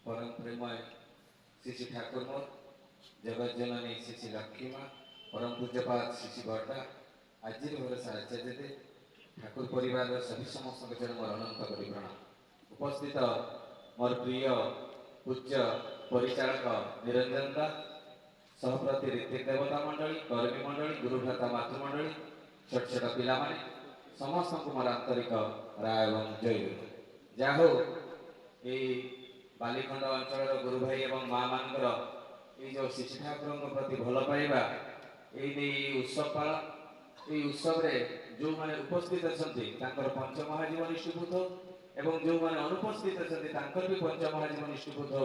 परम प्रेमय श्री श्री ठाकुर मोर जगत जननी श्री श्री लक्ष्मी माँ परम पूज्यपाद श्री श्री बर्ता आज भरोसा आचार्य ठाकुर परिवार सभी समस्त मोर अनंत कोटि प्रणाम। उपस्थित मोर प्रिय पूज्य परिचालक निरंजन दा सहप्रति ऋतिक देवता मंडली कर्मी मंडली गुरुभ्राता मातृमंडली छोट छोट पिला माने समस्त को मोर आंतरिक राय एवं जय गुरु जा हो बालिखंड अंचल गुरु भाई एवं माँ मान जो शिशु ठाकुर प्रति भल पाइबा उत्सव पालन ये उत्सव रे जो माने उपस्थित अच्छा पंचमहाजीवन इष्टभूत एवं जो माने अनुपस्थित अच्छा भी पंचमहाजीवन इष्टभूत हो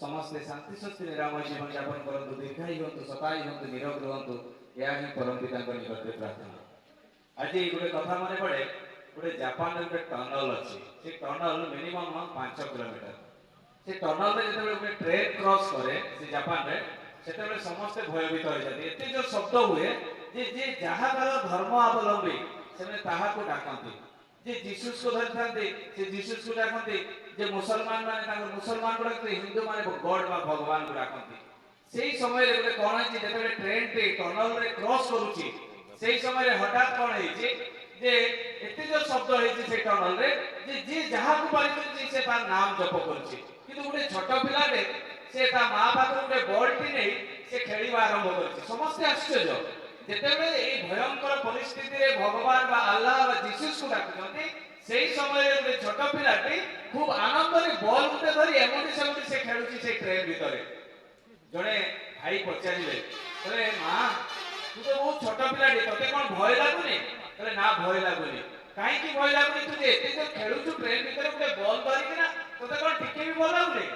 समस्ते शांति स्वस्ति निरामय जीवन यापन करंतु दीर्घायु हंतु शतायु हंतु निरोग रुहंतु या ही परम पिता निकट प्रार्थना। आज गोटे कथा मन पड़े गोटे जापान गोटे टनल अच्छी से टनल मिनिमम 5 किलोमीटर से टनल में जो गोटे ट्रेन क्रॉस करे से जापान में से समस्ते भयभीत हो जाते एत जो शब्द हुए जे जहाँ धर्म अवलंबी से डाकती जे जीसस को धरी था से जीसस को डाकती जे मुसलमान माने मुसलमान को डाकते हिंदू माने गॉड बा भगवान को डाकती से ही समय रे गोटे कौन है जेते ट्रेन टे टनल रे क्रॉस करूची से ही समय रे हठात कौन है जे एते जो शब्द है से टनल रे जे जहाँ को पारी से तार नाम जप करूची किंतु गोटे छोट पिलाटे से ता मां पाखर गोटे बॉल टी नहीं से खेलिबा आरंभ करछि समस्त आश्चर्य जेतेबेले ए भयंकर परिस्थिति रे भगवान बा अल्लाह बा जीसस को डाकुछन्ति सेही समय रे गोटे छोट पिलाटी खूब आनंद रे बॉल गुटे धरि एमोटी सेमोटी से खेलुछि से ट्रेन भितरे जणे भाई पचारिले कहले मां तू तो बहुत छोट पिलाटी तते कोन भय लागुनी कहले ना भय लागुनी काहे की भय लागुनी तू जे एते जो खेलुछु ट्रेन भितरे गोटे बॉल धरि कि ना तते कोन टिके भी भय लागुनी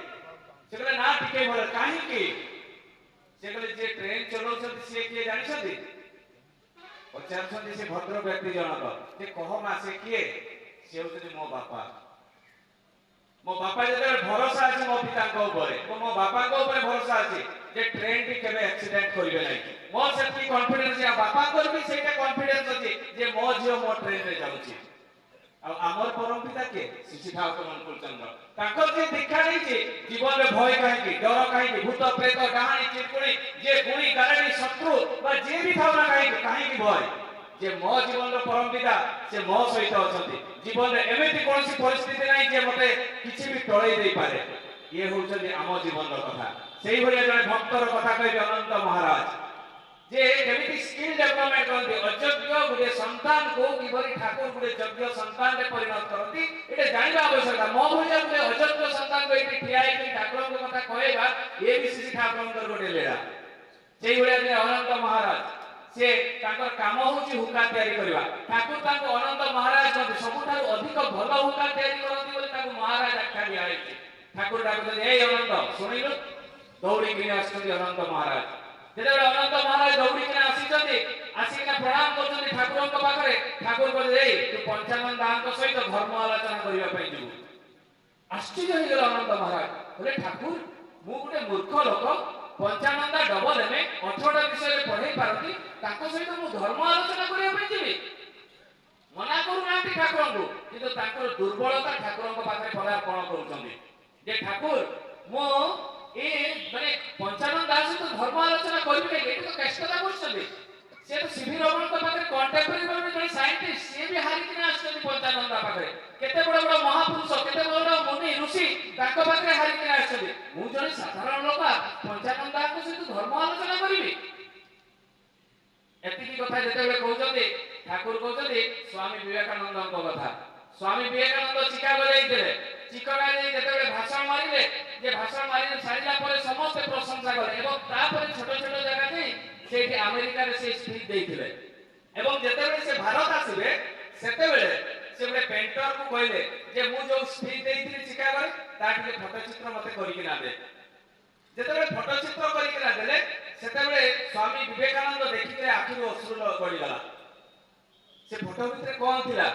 से कहले ना टिके भय काहे की से कहले जे ट्रेन चलाउछन्ति से किए जानि छथि पचार से भद्र व्यक्ति जनक जे कह मा से किए से होते मो बापा जते भरोसा अछि मो पिता को ऊपर मो बापा को ऊपर भरोसा अछि जे ट्रेन टी केबे एक्सीडेंट करिवे नै मो सेति कॉन्फिडेंस या बापा को भी सेटा कॉन्फिडेंस अछि जे मो जियो मो ट्रेन रे जाउछि आ हमर परम पिता के शिशु ठाकुर अनुकूल चंद्र ताकर जे दीक्षा नै जे जीवन में भय काहे की डर काहे की भूत प्रेत डाहाणी चिरकुणी जे गुणी गारणी शत्रु बा जे भी भावना काहे की भय जे मो जीवन रो परम पिता से मो सहित अछंती जीवन रे एमिति कोनसी परिस्थिति नै जे मते किछि भी टळै देई पारे ये होउछन्ती आम जीवन रो कथा सेही भलिया जने भक्तर कथा कहबे अनंत महाराज जे केमिति स्किल डेवलपमेंट करती अयोग्य गुटे संतान को किबरी ठाकुर गुटे योग्य संतान रे परिणत करती एटे जानिबा आवश्यकता मो भलिया गुटे अयोग्य संतान को एटी ठिया कि ठाकुर को कथा कहैबा ए भी श्री ठाकुर गुटे लेडा सेही भलिया जे अनंत महाराज से ताकर काम होची हुक्का तयारी करबा ठाकुर ताको अनंत महाराज कहते सबुठार अधिक भल हुक्का तयारी करती बोले ताको महाराज आख्या दिया है ठाकुर डाकते ए अनंत सुनिलो दौड़ी कि आछथि अनंत महाराज जेते अनंत महाराज दौड़ी कि आसिकिना प्रणाम करछथि ठाकुर को पाखरे ठाकुर कहते ए तू पंचानन दान सहित धर्म आलोचना करिबा पई जिवु आश्चर्य हो गेल अनंत महाराज बोले ठाकुर मु गुटे मूर्ख लोक पंचानंदा डबल में 18टा विषय पढ़ाई पारती ताको सहित मु धर्म आलोचना करिया पई जिवि मना करू नांती ठाकुर को किंतु ताकर दुर्बलता ठाकुर को पाखरे पदार्पण करूछन्ति जे ठाकुर मो ए माने पंचानन दास तो धर्म आलोचना करिबे नै एतो कष्टता करछन्ति से तो सीवी रमण को पाखरे कंटेम्पररी में जने साइंटिस्ट से भी हारि कि आछन्ति पंचानन दा पाखरे केते बड़ बड़ महापुरुष केते बड़ मुनि ऋषि ताको पाखरे हारि कि आछन्ति मु जने साधारण लोक पंचानन दा को से धर्म आलोचना करिबे एतिकी कथा जेते बेले कहउछन्ति ठाकुर कहउछन्ति स्वामी विवेकानंद को कथा स्वामी विवेकानंद चिकागो जाइथिले चिकागो जाई जेते बेले भाषण मारिले जे भाषण मारि सारिला परे समस्त प्रशंसा करे एवं तापर छोट छोट जगह नै सेठी अमेरिका रे से स्पीच देइथिले एवं जेते बेले से भारत आसीबे सेते बेले से बडे पेंटर को कहले जे मु जो स्पीच देइथिली चिकागो रे ताटिले फोटो चित्र मते करि कि ना दे जेते बेले फोटो चित्र करि कि ना देले सेते बेले स्वामी विवेकानंद देखि के आखिर अश्रु गडी गला से फोटो भितरे कोन थिला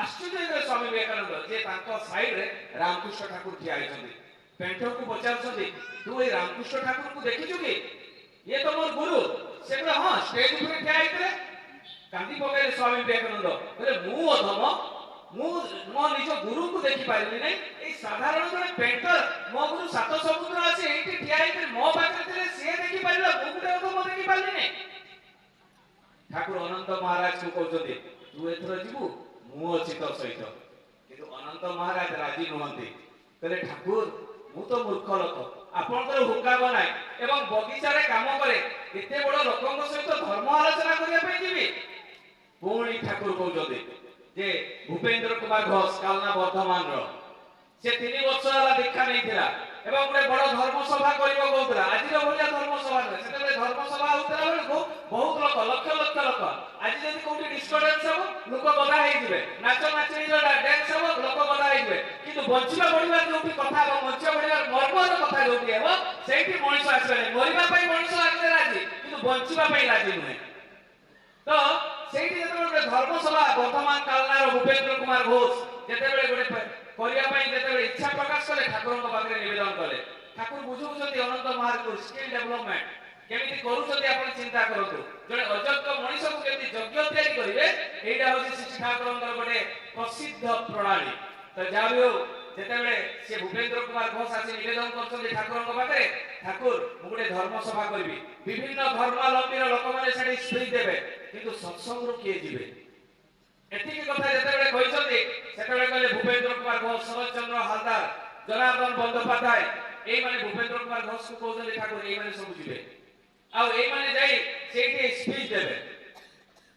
आश्चर्य हो स्वामी विवेकानंद जे तांको साइड रे रामकृष्ण ठाकुर ठिया आइछन्ति पेंटर को पचारछन्ति तू ए रामकृष्ण ठाकुर को देखिछु कि ये तो मोर गुरु से कहले हां स्टेज ऊपर ठिया आइतले कांदी पकाइले स्वामी विवेकानंद कहले मु अधम ମୁଁ ମୋ ନିଜ ଗୁରୁଙ୍କୁ ଦେଖି ପାରିଲି ନାହିଁ। ଏଇ ସାଧାରଣ ଜଣେ ପେଣ୍ଟର ମୋ ଗୁରୁ ସାତ ସମୁଦ୍ର ଅଛି ଏଇଠି ଠିଆ ହେଇକି ମୋ ପାଖରେ ଥିଲେ ସିଏ ଦେଖି ପାରିଲା, ମୁଁ ଗୋଟେ କଥା ମୁଁ ଦେଖି ପାରିଲି ନାହିଁ। ଠାକୁର ଅନନ୍ତ ମହାରାଜକୁ କହୁଛନ୍ତି ତୁ ଏଥର ଯିବୁ, ମୁଁ ଅଛି ତୋ ସହିତ। କିନ୍ତୁ ଅନନ୍ତ ମହାରାଜ ରାଜି ନୁହନ୍ତି। କହିଲେ ଠାକୁର ମୁଁ ତ ମୂର୍ଖ ଲୋକ, ଆପଣଙ୍କର ହୁକାମ ନାହିଁ ଏବଂ ବଗିଚାରେ କାମ କରେ, ଏତେ ବଡ ଲୋକଙ୍କ ସହିତ ଧର୍ମ ଆଲୋଚନା କରିବା ପାଇଁ ଯିବି। ପୁଣି ଠାକୁର କହୁଛନ୍ତି ଯେ ଭୂପେନ୍ଦ୍ର କୁମାର ଘୋଷ କାଲନା ବର୍ଦ୍ଧମାନର ସେ 3 ବର୍ଷ ହେଲା ଦୀକ୍ଷା ନେଇଥିଲା ଏବଂ ଗୋଟେ ବଡ ଧର୍ମସଭା କରିବ କହୁଥିଲା। ଆଜିର ଭଳିଆ ଧର୍ମସଭା ନୁହେଁ, ସେତେବେଳେ ଧର୍ମସଭା ହଉଥିଲା ବେଳକୁ ବହୁତ ଲୋକ, ଲକ୍ଷ ଲକ୍ଷ ଲୋକ। ଆଜି ଯଦି କୋଉଠି ଡିସ୍କୋଡେନ୍ସ ହବ ଲୋକ ଗଦା ହେଇଯିବେ, ନାଚ ନାଚୁଣୀର ଡ୍ୟାନ୍ସ ହବ ଲୋକ ଗଦା ହେଇଯିବେ। କିନ୍ତୁ ବଞ୍ଚିବା ବଢିବା ଯୋଉଠି କଥା ହବ, ବଞ୍ଚିବା ବଢିବାର ମର୍ମର କଥା ଯୋଉଠି ହେବ ସେଇଠି ମଣିଷ ଆସିବେ ନାହିଁ। ମରିବା ପାଇଁ ମଣିଷ ଆସିଲେ ରାଜି, କିନ୍ତୁ ବଞ୍ଚିବା ପାଇଁ ରାଜି ନୁହେଁ। ତ ସେଇଠି ଯେତେବେଳେ ଗୋଟେ ଧର୍ମସଭା ବର୍ତ୍ତମାନ କାଲନାର ଭୂପେନ୍ଦ୍ର କୁମାର ଘୋଷ ଯେତେବେଳେ ଗୋଟେ କରିବା ପାଇଁ ଯେତେବେଳେ ଇଚ୍ଛା ପ୍ରକାଶ କଲେ ଠାକୁରଙ୍କ ପାଖରେ ନିବେଦନ କଲେ। ଠାକୁର ବୁଝଉଛନ୍ତି ଅନନ୍ତ ମହାରାଜକୁ ସ୍କିଲ୍ ଡେଭଲପମେଣ୍ଟ କେମିତି କରୁଛନ୍ତି ଆପଣ ଚିନ୍ତା କରନ୍ତୁ। ଜଣେ ଅଯୋଗ୍ୟ ମଣିଷକୁ କେମିତି ଯୋଗ୍ୟ ତିଆରି କରିବେ, ଏଇଟା ହଉଛି ଶ୍ରୀ ଠାକୁରଙ୍କର ଗୋଟେ ପ୍ରସିଦ୍ଧ ପ୍ରଣାଳୀ। ତ ଯାହା ବି ହଉ ଯେତେବେଳେ ସେ ଭୂପେନ୍ଦ୍ର କୁମାର ଘୋଷ ଆସି ନିବେଦନ କରୁଛନ୍ତି ଠାକୁରଙ୍କ ପାଖରେ, ଠାକୁର ମୁଁ ଗୋଟେ ଧର୍ମସଭା କରିବି, ବିଭିନ୍ନ ଧର୍ମାବଲମ୍ବୀର ଲୋକମାନେ ସେଠି ସ୍ପିଚ୍ ଦେବେ, କିନ୍ତୁ ସତ୍ସଙ୍ଗରୁ କିଏ ଯିବେ? ଏତିକି କଥା ଯେତେବେଳେ କହିଛନ୍ତି ସେତେବେଳେ କହିଲେ ଭୂପେନ୍ଦ୍ର କୁମାର ଘୋଷ, ଶରତ ଚନ୍ଦ୍ର ହାଲଦାର, ଜନାର୍ଦ୍ଦନ ବନ୍ଦୋପାଧ୍ୟାୟ, ଏଇମାନେ ଭୂପେନ୍ଦ୍ର କୁମାର ଘୋଷକୁ କହୁଛନ୍ତି ଠାକୁର ଏଇମାନେ ସବୁ ଯିବେ ଆଉ ଏଇମାନେ ଯାଇ ସେଇଠି ସ୍ପିଚ୍ ଦେବେ।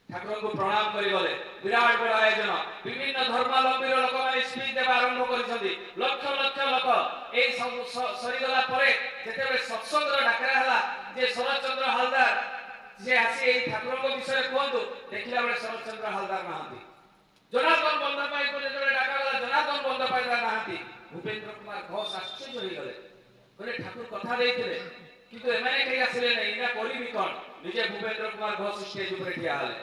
ଠାକୁରଙ୍କୁ ପ୍ରଣାମ କରି ଗଲେ। ବିରାଟ ବଡ଼ ଆୟୋଜନ, ବିଭିନ୍ନ ଧର୍ମାବଲମ୍ବୀର ଲୋକମାନେ ସ୍ପିଚ୍ ଦେବା ଆରମ୍ଭ କରିଛନ୍ତି। ଲକ୍ଷ ଲକ୍ଷ ଲୋକ। ଏଇ ସବୁ ସରିଗଲା ପରେ ଯେତେବେଳେ ସତ୍ସଙ୍ଗର ଡାକରା ହେଲା ଯେ ଶରତ ଚନ୍ଦ୍ର ହାଲଦାର ସେ ଆସି ଏଇ ଠାକୁରଙ୍କ ବିଷୟରେ କୁହନ୍ତୁ, ଦେଖିଲା ବେଳେ ଶରତ ଚନ୍ଦ୍ର ହାଲଦାର ନାହାନ୍ତି। ଜନାର୍ଦ୍ଦନ ବନ୍ଦୋପାଧ୍ୟାୟଙ୍କୁ ଯେତେବେଳେ ଡାକାଗଲା, ଜନାର୍ଦ୍ଦନ ବନ୍ଦୋପାଧ୍ୟାୟ ନାହାନ୍ତି। ଭୂପେନ୍ଦ୍ର କୁମାର ଘୋଷ ଆଶ୍ଚର୍ଯ୍ୟ ହୋଇଗଲେ। କହିଲେ ଠାକୁର କଥା ଦେଇଥିଲେ କିନ୍ତୁ ଏମାନେ କେହି ଆସିଲେ ନାହିଁ, ଏଇଟା କରିବି କଣ? ନିଜେ ଭୂପେନ୍ଦ୍ର କୁମାର ଘୋଷ ଷ୍ଟେଜ ଉପରେ ଠିଆ ହେଲେ।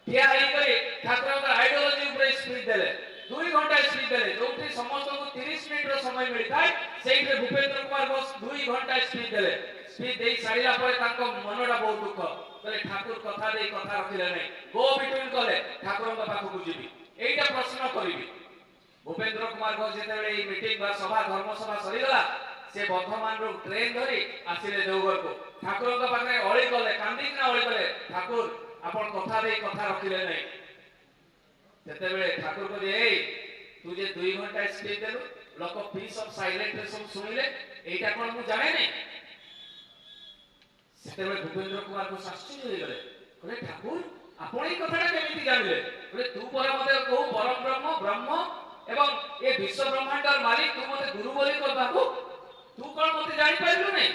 ଠିଆ ହେଇକରି ଠାକୁରଙ୍କର ଆଇଡିଓଲୋଜି ଉପରେ ସ୍ପିଚ୍ ଦେଲେ। 2 ଘଣ୍ଟା ସ୍ପିଚ୍ ଦେଲେ। ଯୋଉଠି ସମସ୍ତଙ୍କୁ 30 ମିନିଟର ସମୟ ମିଳିଥାଏ ସେଇଠି ଭୂପେନ୍ଦ୍ର କୁମାର ଘୋଷ 2 ଘଣ୍ଟା ସ୍ପିଚ୍ ଦେଲେ। ସ୍ପିଚ୍ ଦେଇ ସାରିଲା ପରେ ତାଙ୍କ ମନଟା ବହୁତ ଦୁଃଖ। କହିଲେ ଠାକୁର କଥା ଦେଇ କଥା ରଖିଲେ ନାହିଁ। ଗୋ ବିଟୁଇନ୍ କଲେ, ଠାକୁରଙ୍କ ପାଖକୁ ଯିବି, ଏଇଟା ପ୍ରଶ୍ନ କରିବି। ଭୂପେନ୍ଦ୍ର କୁମାର ଘୋଷ ଯେତେବେଳେ ଏଇ ମିଟିଂ ବା ସଭା ଧର୍ମସଭା ସରିଗଲା, ସେ ବର୍ଦ୍ଧମାନରୁ ଟ୍ରେନ ଧରି ଆସିଲେ ଦେଓଗଡ଼କୁ। ଠାକୁରଙ୍କ ପାଖରେ ଅଳି କଲେ, କାନ୍ଦିକିନା ଅଳି କଲେ, ଠାକୁର ଆପଣ କଥା ଦେଇ କଥା ରଖିଲେ ନାହିଁ। ସେତେବେଳେ ଠାକୁର କହିଲେ ଏଇ ତୁ ଯେ 2 ଘଣ୍ଟା ସ୍ପିଚ୍ ଦେଲୁ, ଲୋକ ପିସ୍ ଅଫ୍ ସାଇଲେଣ୍ଟରେ ସବୁ ଶୁଣିଲେ, ଏଇଟା କଣ ମୁଁ ଜାଣେ ନାହିଁ? ସେତେବେଳେ ଭୂପେନ୍ଦ୍ର କୁମାର ଘୋଷ ଆଶ୍ଚର୍ଯ୍ୟ ହୋଇଗଲେ। କହିଲେ ଠାକୁର ଆପଣ ଏଇ କଥାଟା କେମିତି ଜାଣିଲେ? କହିଲେ ତୁ ପରା ମତେ କହୁ ପରମ ବ୍ରହ୍ମ ବ୍ରହ୍ମ ଏବଂ ଏ ବିଶ୍ୱ ବ୍ରହ୍ମାଣ୍ଡର ମାଲିକ, ତୁ ମତେ ଗୁରୁ ବୋଲି କହିବାକୁ, ତୁ କଣ ମତେ ଜାଣିପାରିଲୁ ନାହିଁ?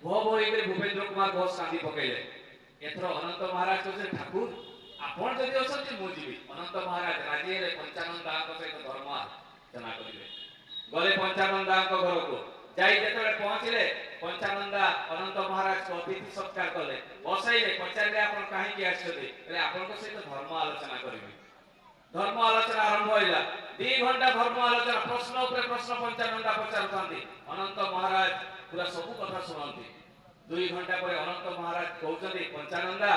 ଭୋ ଭୋ ହେଇକରି ଭୂପେନ୍ଦ୍ର କୁମାର ଘୋଷ କାନ୍ଦି ପକେଇଲେ। ଏଥର ଅନନ୍ତ ମହାରାଜ କହିଲେ ଠାକୁର ଆପଣ ଯଦି ଅଛନ୍ତି ମୁଁ ଯିବି। ଅନନ୍ତ ମହାରାଜ ରାଜି ହେଲେ। ପଞ୍ଚାନନ ଦାଙ୍କ ସହିତ ଧର୍ମ ଆଲୋଚନା କରିବେ। ଗଲେ ପଞ୍ଚାନନ ଦାଙ୍କ ଘରକୁ। ଯାଇ ଯେତେବେଳେ ପହଞ୍ଚିଲେ, ପଞ୍ଚାନନ୍ଦା ଅନନ୍ତ ମହାରାଜକୁ ଅତିଥି ସତ୍କାର କଲେ, ବସାଇଲେ, ପଚାରିଲେ ଆପଣ କାହିଁକି ଆସିଛନ୍ତି? କହିଲେ ଆପଣଙ୍କ ସହିତ ଧର୍ମ ଆଲୋଚନା କରିବି। ଧର୍ମ ଆଲୋଚନା ଆରମ୍ଭ ହେଲା। 2 ଘଣ୍ଟା ଧର୍ମ ଆଲୋଚନା, ପ୍ରଶ୍ନ ଉପରେ ପ୍ରଶ୍ନ ପଞ୍ଚାନନ୍ଦା ପଚାରୁଥାନ୍ତି। ଅନନ୍ତ ମହାରାଜ ପୁରା ସବୁ କଥା ଶୁଣନ୍ତି। 2 ଘଣ୍ଟା ପରେ ଅନନ୍ତ ମହାରାଜ କହୁଛନ୍ତି ପଞ୍ଚାନନ୍ଦା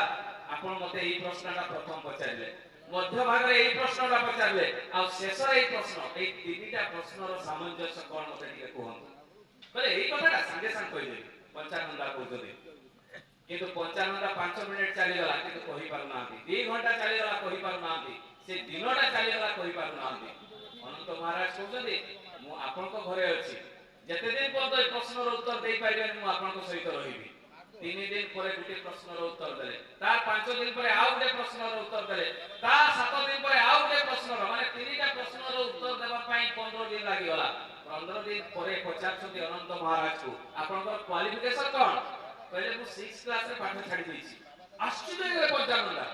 ଆପଣ ମତେ ଏଇ ପ୍ରଶ୍ନଟା ପ୍ରଥମ ପଚାରିଲେ, ମଧ୍ୟ ଭାଗରେ ଏଇ ପ୍ରଶ୍ନଟା ପଚାରିଲେ, ଆଉ ଶେଷରେ ଏଇ ପ୍ରଶ୍ନ, ଏଇ 3ଟା ପ୍ରଶ୍ନର ସାମଞ୍ଜସ୍ୟ କଣ ମତେ ଟିକେ କୁହନ୍ତୁ। କହିଲେ ଏଇ କଥାଟା ସାଙ୍ଗେ ସାଙ୍ଗେ କହିଦେବି, ପଞ୍ଚାନନ୍ଦା କହୁଛନ୍ତି। କିନ୍ତୁ ପଞ୍ଚାନନ୍ଦା 5 ମିନିଟ୍ ଚାଲିଗଲା କିନ୍ତୁ କହିପାରୁନାହାନ୍ତି। 2 ଘଣ୍ଟା ଚାଲିଗଲା କହିପାରୁନାହାନ୍ତି। ସେ ଦିନଟା ଚାଲିଗଲା କହିପାରୁନାହାନ୍ତି। ଅନନ୍ତ ମହାରାଜ କହୁଛନ୍ତି ମୁଁ ଆପଣଙ୍କ ଘରେ ଅଛି, ଯେତେ ଦିନ ପର୍ଯ୍ୟନ୍ତ ଏ ପ୍ରଶ୍ନର ଉତ୍ତର ଦେଇପାରିବେନି ମୁଁ ଆପଣଙ୍କ ସହିତ ରହିବି। 3 ଦିନ ପରେ ଗୋଟେ ପ୍ରଶ୍ନର ଉତ୍ତର ଦେଲେ, ତାର 5 ଦିନ ପରେ ଆଉ ଗୋଟେ ପ୍ରଶ୍ନର ଉତ୍ତର ଦେଲେ, ତା 7 ଦିନ ପରେ ଆଉ ଗୋଟେ ପ୍ରଶ୍ନର, ମାନେ 3ଟା ପ୍ରଶ୍ନର ଉତ୍ତର ଦେବା ପାଇଁ 15 ଦିନ ଲାଗିଗଲା। 15 ଦିନ ପରେ ପଚାରୁଛନ୍ତି ଅନନ୍ତ ମହାରାଜକୁ ଆପଣଙ୍କର କ୍ୱାଲିଫିକେସନ କଣ? କହିଲେ ମୁଁ 6 କ୍ଲାସରେ ପାଠ ଛାଡ଼ି ଦେଇଛି। ଆଶ୍ଚର୍ଯ୍ୟ ହେଇଗଲେ ପଞ୍ଚାନନ୍ଦା।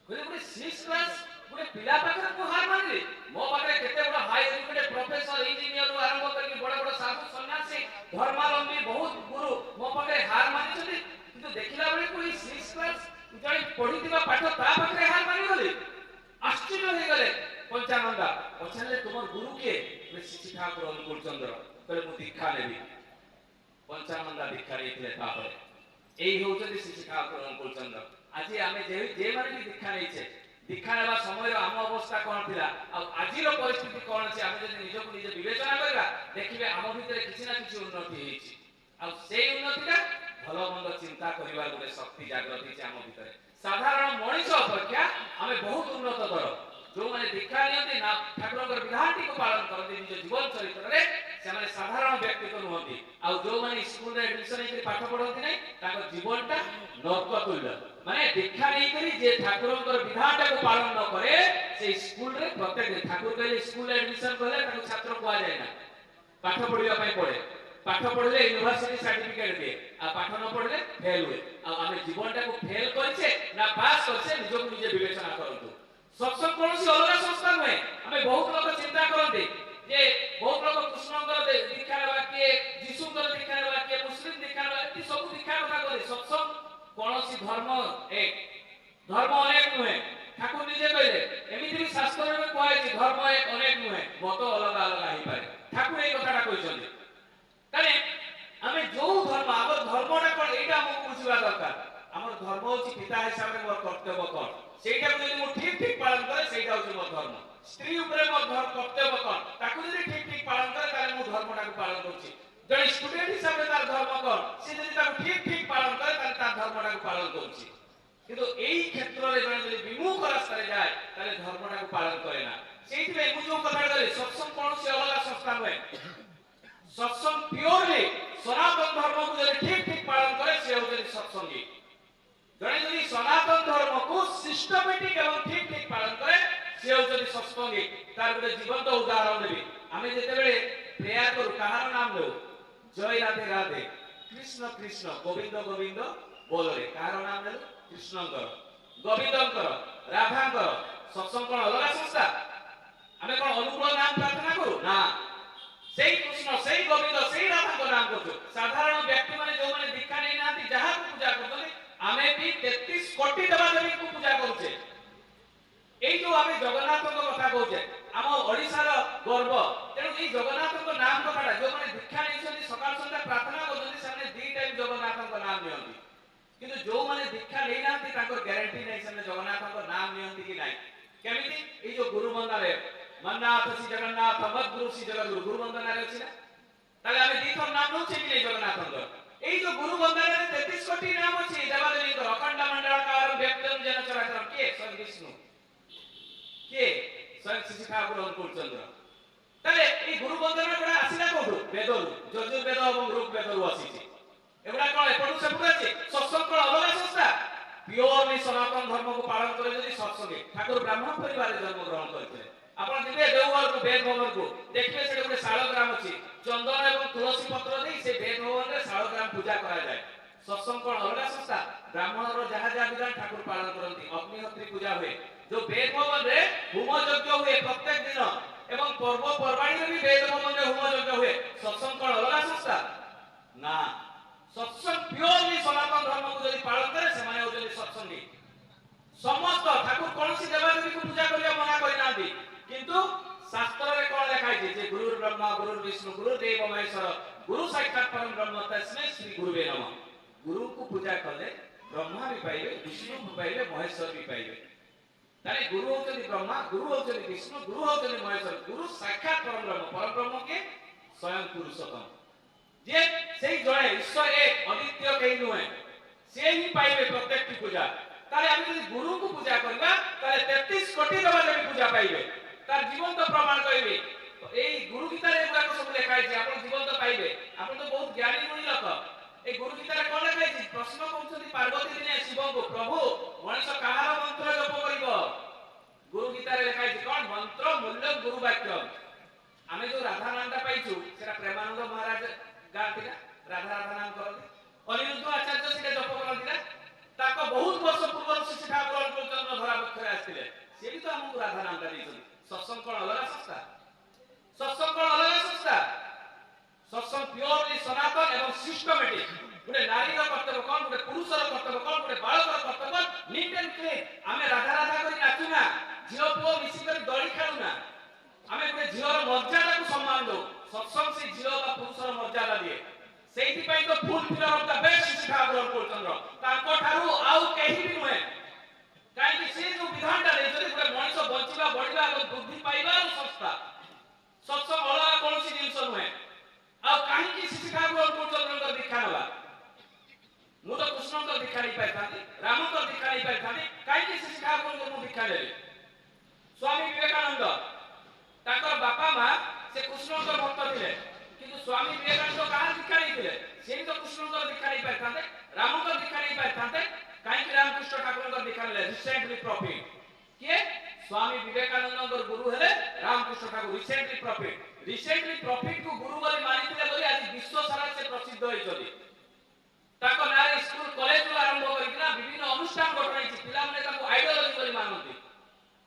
କହିଲେ ଗୋଟେ 6 କ୍ଲାସ ଗୋଟେ ପିଲା ପାଖରେ ମୁଁ ହାର ମାନିଲି? ମୋ ପାଖରେ କେତେ ବଡ଼ ହାଇ ଏଜୁକେଟେଡ ପ୍ରଫେସର, ଇଞ୍ଜିନିୟରରୁ ଆରମ୍ଭ କରିକି ବଡ଼ ବଡ଼ ସାଧୁ ସନ୍ନ୍ୟାସୀ, ଧର୍ମାବଲମ୍ବୀ ବହୁତ ଗୁରୁ ମୋ ପାଖରେ ହାର ମାନିଛନ୍ତି, କିନ୍ତୁ ଦେଖିଲା ବେଳକୁ ଏଇ 6 କ୍ଲାସ ଜଣେ ପଢିଥିବା ପାଠ ତା ପାଖରେ ହାର ମାନିଗଲି। ଆଶ୍ଚର୍ଯ୍ୟ ହେଇଗଲେ ପଞ୍ଚାନନ୍ଦା। ପଚାରିଲେ ତୁମର ଗୁରୁ କିଏ? ଶ୍ରୀ ଠାକୁର ଅନୁକୂଳ ଚନ୍ଦ୍ର। କହିଲେ ମୁଁ ଦୀକ୍ଷା ନେବି। ପଞ୍ଚାନନ୍ଦା ଦୀକ୍ଷା ନେଇଥିଲେ। ତାପରେ ଏଇ ହେଉଛନ୍ତି ଶ୍ରୀ ଠାକୁର ଅନୁକୂଳ ଚନ୍ଦ୍ର। ଆଜି ଆମେ ଯେମାନେ ବି ଦୀକ୍ଷା ନେଇଛେ, ଦୀକ୍ଷା ନେବା ସମୟରେ ଆମ ଅବସ୍ଥା କ'ଣ ଥିଲା ଆଉ ଆଜିର ପରିସ୍ଥିତି କ'ଣ ଅଛି, ଆମେ ଯଦି ନିଜକୁ ନିଜେ ବିବେଚନା କରିବା ଦେଖିବେ ଆମ ଭିତରେ କିଛି ନା କିଛି ଉନ୍ନତି ହେଇଛି। ଆଉ ସେଇ ଉନ୍ନତିଟା ଭଲ ମନ୍ଦ ଚିନ୍ତା କରିବାର ଗୋଟେ ଶକ୍ତି ଜାଗ୍ରତ ହେଇଛି ଆମ ଭିତରେ। ସାଧାରଣ ମଣିଷ ଅପେକ୍ଷା ଆମେ ବହୁତ ଉନ୍ନତତର। ଯେଉଁମାନେ ଦୀକ୍ଷା ନିଅନ୍ତି ନା ଠାକୁରଙ୍କର ବିଧାନଟିକୁ ପାଳନ କରନ୍ତି ନିଜ ଜୀବନ ଚରିତ୍ରରେ, ସେମାନେ ସାଧାରଣ ବ୍ୟକ୍ତି ତ ନୁହନ୍ତି। ଆଉ ଯେଉଁମାନେ ସ୍କୁଲରେ ଆଡମିସନ ହେଇକି ପାଠ ପଢନ୍ତି ନାହିଁ ତାଙ୍କ ଜୀବନଟା ନର୍କ ତୁଲ୍ୟ। ମାନେ ଦୀକ୍ଷା ନେଇକରି ଯେ ଠାକୁରଙ୍କର ବିଧାନଟାକୁ ପାଳନ ନ କରେ ସେ ସ୍କୁଲରେ ପ୍ରତ୍ୟେକ ଦିନ ଠାକୁର କହିଲେ ସ୍କୁଲରେ ଆଡମିସନ କଲେ ତାକୁ ଛାତ୍ର କୁହାଯାଏ ନା, ପାଠ ପଢିବା ପାଇଁ ପଡେ। ପାଠ ପଢିଲେ ୟୁନିଭର୍ସିଟି ସାର୍ଟିଫିକେଟ ଦିଏ, ଆଉ ପାଠ ନ ପଢିଲେ ଫେଲ ହୁଏ। ଆଉ ଆମେ ଜୀବନଟାକୁ ଫେଲ କରିଛେ ନା ପାସ୍ କରିଛେ ନିଜକୁ ନିଜେ ବିବେଚନା କରନ୍ତୁ। ସତ୍ସଙ୍ଗ କୌଣସି ଅଲଗା ସଂସ୍ଥା ନୁହେଁ। ଆମେ ବହୁତ ଲୋକ ଚିନ୍ତା କରନ୍ତି ଯେ ବହୁତ ଲୋକ କୃଷ୍ଣଙ୍କର ଦୀକ୍ଷା ନେବା, କିଏ ଯୀଶୁଙ୍କର ଦୀକ୍ଷା ନେବା, କିଏ ମୁସଲିମ ଦୀକ୍ଷା ନେବା, ଏମିତି ସବୁ ଦୀକ୍ଷା କଥା କହନ୍ତି। ସତ୍ସଙ୍ଗ କୌଣସି ଧର୍ମ ଏକ, ଧର୍ମ ଅନେକ ନୁହେଁ। ଠାକୁର ନିଜେ କହିଲେ, ଏମିତି ବି ଶାସ୍ତ୍ରରେ କୁହାଯାଇଛି ଧର୍ମ ଏକ ଅନେକ ନୁହେଁ, ମତ ଅଲଗା ଅଲଗା ହେଇପାରେ। ଠାକୁର ଏଇ କଥାଟା କହିଛନ୍ତି। ତାହେଲେ ଆମେ ଯୋଉ ଧର୍ମ, ଆମର ଧର୍ମଟା କ'ଣ ଏଇଟା ଆମକୁ ବୁଝିବା ଦରକାର। ଆମର ଧର୍ମ ହଉଛି ପିତା ହିସାବରେ ମୋର କର୍ତ୍ତବ୍ୟ କ'ଣ, ସେଇଟାକୁ ଯଦି ମୁଁ ଠିକ ଠିକ ପାଳନ କରେ ସେଇଟା ହଉଛି ମୋ ଧର୍ମ। ସ୍ତ୍ରୀ ଉପରେ ମୋ କର୍ତ୍ତବ୍ୟ କ'ଣ, ତାକୁ ଯଦି ଠିକ ଠିକ ପାଳନ କରେ ତାହେଲେ ମୁଁ ଧର୍ମଟାକୁ ପାଳନ କରୁଛି। ଜଣେ ଷ୍ଟୁଡେଣ୍ଟ ହିସାବରେ ତାର ଧର୍ମ କ'ଣ, ସେ ଯଦି ତାକୁ ଠିକ ଠିକ ପାଳନ କରେ ତାହେଲେ ତାର ଧର୍ମଟାକୁ ପାଳନ କରୁଛି। କିନ୍ତୁ ଏଇ କ୍ଷେତ୍ରରେ ଜଣେ ଯଦି ବିମୁଖ ରାସ୍ତାରେ ଯାଏ ତାହେଲେ ଧର୍ମଟାକୁ ପାଳନ କରେ ନା। ସେଇଥିପାଇଁ ମୁଁ ଯୋଉ କଥାଟା କହିଲି, ସତ୍ସଙ୍ଗ କୌଣସି ଅଲଗା ସଂସ୍ଥା ନୁହେଁ। ସତ୍ସଙ୍ଗ ପିଓରଲି ସନାତନ ଧର୍ମକୁ ଯଦି ଠିକ ଠିକ ପାଳନ କରେ ସେ ହଉଛନ୍ତି ସତ୍ସଙ୍ଗୀ। ଜଣେ ଯଦି ସନାତନ ଧର୍ମକୁ ସିଷ୍ଟମେଟିକ ଏବଂ ଠିକ ଠିକ ପାଳନ କରେ ସେ ହଉଛନ୍ତି ସତ୍ସଙ୍ଗୀ। ତାର ଗୋଟେ ଜୀବନ୍ତ ଉଦାହରଣ ଦେବି। ଆମେ ଯେତେବେଳେ ପ୍ରେୟାର କରୁ କାହାର ନାମ ନେଉ, ଜୟ ରାଧେ ରାଧେ, କୃଷ୍ଣ କୃଷ୍ଣ, ଗୋବିନ୍ଦ ଗୋବିନ୍ଦ ବୋଲରେ କାହାର ନାମ ନେଉ, କୃଷ୍ଣଙ୍କର, ଗୋବିନ୍ଦଙ୍କର, ରାଧାଙ୍କର। ସତ୍ସଙ୍ଗ କ'ଣ ଅଲଗା ସଂସ୍ଥା? ଆମେ କ'ଣ ଅନୁକୂଳ ନାମ ପ୍ରାର୍ଥନା କରୁ ନା, ସେଇ କୃଷ୍ଣ, ସେଇ ଗୋବିନ୍ଦ, ସେଇ ରାଧାଙ୍କ ନାମ କରୁଛୁ। ସାଧାରଣ ବ୍ୟକ୍ତି ମାନେ ଯୋଉମାନେ ଦୀକ୍ଷା ନେଇନାହାନ୍ତି ଯାହାକୁ ପୂଜା କରୁଛନ୍ତି, ଆମେ ବି 33 କୋଟି ଦେବାଦେବୀଙ୍କୁ ପୂଜା କରୁଛେ। ଏଇ ଯୋଉ ଆମେ ଜଗନ୍ନାଥଙ୍କ କଥା କହୁଛେ ଆମ ଓଡ଼ିଶାର ଗର୍ବ। ତେଣୁ ଏଇ ଜଗନ୍ନାଥଙ୍କ ନାମ କଥାଟା ଯୋଉମାନେ ଦୀକ୍ଷା ନେଇଛନ୍ତି ସକାଳ ସନ୍ଧ୍ୟା ପ୍ରାର୍ଥନା କରୁଛନ୍ତି ସେମାନେ 2 ଟାଇମ୍ ଜଗନ୍ନାଥଙ୍କ ନାମ ନିଅନ୍ତି। କିନ୍ତୁ ଯୋଉମାନେ ଦୀକ୍ଷା ନେଇନାହାନ୍ତି ତାଙ୍କର ଗ୍ୟାରେଣ୍ଟି ନାହିଁ ସେମାନେ ଜଗନ୍ନାଥଙ୍କ ନାମ ନିଅନ୍ତି କି ନାହିଁ। କେମିତି? ଏଇ ଯୋଉ ଗୁରୁ ବନ୍ଦନାରେ ମନ୍ନାଥ ଶ୍ରୀ ଜଗନ୍ନାଥ ମଦ୍ଗୁରୁ ଶ୍ରୀ ଜଗଦ୍ଗୁରୁ, ଗୁରୁ ବନ୍ଦନାରେ ଅଛି ନା? ତାହେଲେ ଆମେ 2 ଥର ନାମ ନଉଛେ କି ନାହିଁ ଜଗନ୍ନାଥଙ୍କର? ଏଇ ଯୋଉ ଗୁରୁ ବନ୍ଦନାରେ 33 କୋଟି ନାମ ଅଛି ଦେବାଦେବୀଙ୍କର। ଅଖଣ୍ଡ ମଣ୍ଡଳକାରଂ ବ୍ୟକ୍ତଂ ଯେନ ଚରାଚରଂ, କିଏ? ସ୍ୱୟଂ ବିଷ୍ଣୁ, କିଏ? ସ୍ୱୟଂ ଶ୍ରୀ ଠାକୁର ଅନୁକୂଳ ଚନ୍ଦ୍ର। ତାହେଲେ ଏଇ ଗୁରୁ ବନ୍ଦନା ଗୁଡ଼ା ଆସିଲା କୋଉଠୁ? ବେଦରୁ, ଯଜୁର୍ବେଦ ଏବଂ ଋଗ୍ବେଦରୁ ଆସିଛି। ଏଗୁଡ଼ା କ'ଣ ଏପଟୁ ସେପଟୁ ଅଛି? ସତ୍ସଙ୍ଗ କ'ଣ ଅଲଗା ସଂସ୍ଥା? ପିଓରଲି ସନାତନ ଧର୍ମକୁ ପାଳନ করে যদি সৎসঙ্গে। ঠাকুর ব্রাহ্মণ পরিবারে জন্মগ্রহণ করেছিলেন। ଆପଣ ଯିବେ ଦେଓଘରକୁ, ବେଦ ଭବନକୁ, ଦେଖିବେ ସେଠି ଗୋଟେ ଶାଳଗ୍ରାମ ଅଛି। ଚନ୍ଦନ ଏବଂ ତୁଳସୀ ପତ୍ର ଦେଇ ସେ ବେଦ ଭବନରେ ଶାଳଗ୍ରାମ ପୂଜା କରାଯାଏ। ସତ୍ସଙ୍ଗ କ'ଣ ଅଲଗା ସଂସ୍ଥା? ବ୍ରାହ୍ମଣର ଯାହା ଯାହା ବିଧାନ ଠାକୁର ପାଳନ କରନ୍ତି। ଅଗ୍ନିହୋତ୍ରୀ ପୂଜା ହୁଏ, ଯୋଉ ବେଦ ଭବନରେ ହୋମ ଯଜ୍ଞ ହୁଏ ପ୍ରତ୍ୟେକ ଦିନ, ଏବଂ ପର୍ବପର୍ବାଣୀରେ ବି ବେଦ ଭବନରେ ହୋମ ଯଜ୍ଞ ହୁଏ। ସତ୍ସଙ୍ଗ କ'ଣ ଅଲଗା ସଂସ୍ଥା? ନା। ସତ୍ସଙ୍ଗ ପିଓରଲି ସନାତନ ଧର୍ମକୁ ଯଦି ପାଳନ କରେ ସେମାନେ ହଉଛନ୍ତି ସତ୍ସଙ୍ଗୀ। ସମସ୍ତ ଠାକୁର କୌଣସି ଦେବାଦେବୀକୁ ପୂଜା କରିବା ମନା କରିନାହାନ୍ତି, କିନ୍ତୁ ଶାସ୍ତ୍ରରେ କ'ଣ ଲେଖା ହେଇଛି ଯେ ଗୁରୁ ବ୍ରହ୍ମା ଗୁରୁ ବିଷ୍ଣୁ ଗୁରୁ ଦେବ ମହେଶ୍ୱର ଗୁରୁ ସାକ୍ଷାତ ପରମ ବ୍ରହ୍ମ ତସ୍ମୈ ଶ୍ରୀ ଗୁରୁବେ ନମଃ। ଗୁରୁଙ୍କୁ ପୂଜା କଲେ ବ୍ରହ୍ମା ବି ପାଇବେ, ବିଷ୍ଣୁ ବି ପାଇବେ, ମହେଶ୍ୱର ବି ପାଇବେ। ତାହେଲେ ଗୁରୁ ହଉଛନ୍ତି ବ୍ରହ୍ମା, ଗୁରୁ ହଉଛନ୍ତି ବିଷ୍ଣୁ, ଗୁରୁ ହଉଛନ୍ତି ମହେଶ୍ୱର। ଗୁରୁ ସାକ୍ଷାତ ପରମ ବ୍ରହ୍ମ, ପରମ ବ୍ରହ୍ମ କିଏ? ସ୍ୱୟଂ ପୁରୁଷୋତ୍ତମ, ଯେ ସେଇ ଜଣେ ଈଶ୍ୱର ଏକ, ଅଦ୍ୱିତୀୟ କେହି ନୁହେଁ, ସେ ହିଁ ପାଇବେ ପ୍ରତ୍ୟେକଟି ପୂଜା। তাহলে আমি যদি গুরুকে পূজা করিবা তাহলে 33 কোটি দেবাদেবী পূজা পাইবে। তার জীবন্ত প্রমাণ কইবে। এই গুরু গীতারে এগুলো সব লেখা আছে, আপন জীবন্ত পাইবে। আপন তো বহুত জ্ঞানী গুণী লোক। এই গুরু গীতারে কোন লেখা আছে? প্রশ্ন করছন্তি পার্বতী দিনে শিবଙ୍କୁ, প্রভু মনুষ্য কাহার মন্ত্র জপ করিব? গুরু গীতারে লেখা আছে কোন? মন্ত্র মূল্য গুরু বাক্য। আমি যে রাধা নামটা পাইছু সেটা প্রেমানন্দ মহারাজ গাঁতি না, রাধা রাধা নাম করନ୍ତି। অনিরুদ্ধ আচার্য সেটা জপ করନ୍ତି না। ତାଙ୍କ ବହୁତ ବର୍ଷ ପୂର୍ବରୁ ଶ୍ରୀ ଠାକୁର ଅନୁକୂଳ ଚନ୍ଦ୍ର ଧରା ପକ୍ଷରେ ଆସିଥିଲେ, ସେ ବି ତ ଆମକୁ ରାଧା ନାମଟା ଦେଇଛନ୍ତି। ସତ୍ସଙ୍ଗ କ'ଣ ଅଲଗା ସଂସ୍ଥା? ସତ୍ସଙ୍ଗ କ'ଣ ଅଲଗା ସଂସ୍ଥା? ସତ୍ସଙ୍ଗ ପିଓରଲି ସନାତନ ଏବଂ ସିଷ୍ଟମେଟିକ। ଗୋଟେ ନାରୀର କର୍ତ୍ତବ୍ୟ କ'ଣ, ଗୋଟେ ପୁରୁଷର କର୍ତ୍ତବ୍ୟ କ'ଣ, ଗୋଟେ ବାଳକର କର୍ତ୍ତବ୍ୟ ନିଟ୍ ଆଣ୍ଡ କ୍ଲିନ୍। ଆମେ ରାଧା ରାଧା କରି ନାଚୁନା, ଝିଅ ପୁଅ ମିଶିକରି ଦଳି ଖେଳୁନା। ଆମେ ଗୋଟେ ଝିଅର ମର୍ଯ୍ୟାଦାକୁ ସମ୍ମାନ ଦଉ। ସତ୍ସଙ୍ଗ ସେ ଝିଅ ବା ପୁରୁଷର ମର୍ଯ୍ୟାଦା ଦିଏ। ସେଇଥିପାଇଁ ତ ଫୁଲ ଫିଲର of the best Shri Thakur ଅନୁକୂଳ ଚନ୍ଦ୍ର, ତାଙ୍କ ଠାରୁ ଆଉ କେହି ବି ନୁହେଁ। କାହିଁକି ସେ ଯୋଉ ବିଧାନଟା ଦେଇଛନ୍ତି दीक्षा नहीं पाइथांती रामकर दीक्षा नहीं पाइथांती काई से शिखा को मु दीक्षा ले स्वामी विवेकानंद ताकर बापा मां से कृष्णकर भक्त थिले किंतु स्वामी विवेकानंद कहा दीक्षा नहीं थिले से तो कृष्णकर दीक्षा नहीं पाइथांते रामकर दीक्षा नहीं पाइथांते काई रामकृष्ण ठाकुरकर दीक्षा ले रिसेंटली प्रॉफिट के स्वामी विवेकानंद गुरु हेले रामकृष्ण ठाकुर रिसेंटली प्रॉफिट को गुरु बोली मानिथिले बोली आज विश्व सारा से प्रसिद्ध होइछथि ताको नारे स्कूल कॉलेज रो आरंभ करिना विभिन्न अनुष्ठान गठनाइछि पिला माने ताको आइडियोलॉजी बोली मानନ୍ତି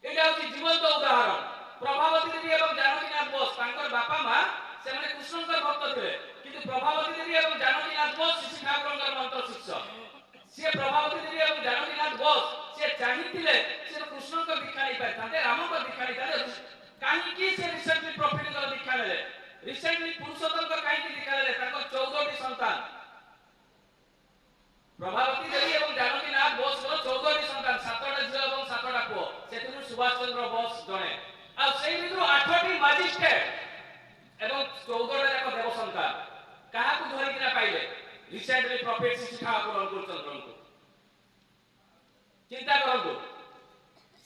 एटा होछि जीवंत उदाहरण प्रभावती देवी एवं जानकीनाथ बोस तांकर बापा मां से माने कृष्णकर भक्त थिले किंतु प्रभावती देवी एवं जानकीनाथ बोस श्री ठाकुरकर मंत्र शिष्य से प्रभावती देवी एवं जानकीनाथ बोस से चाहिथिले से कृष्णकर दीक्षा नहीं पाइथांते रामकर दीक्षा नहीं पाइथांते काहे की से रिसेंटली प्रॉफिट कर दीक्षा लेले रिसेंटली पुरुषोत्तम का काहे की दीक्षा लेले तांकर 14 टी संतान प्रभावती देवी एवं जानकीनाथ बोस को 14 टी संतान 7टा झियो एवं 7टा पुओ सेतिनु सुभाष चंद्र बोस जणे आ सेई भितरु 8टी मजिस्ट्रेट एवं 14टा जाक देव संतान काहा को धरि किना पाइले रिसेंटली प्रॉफिट श्री ठाकुर अंकुर चंद्र को चिंता करंतु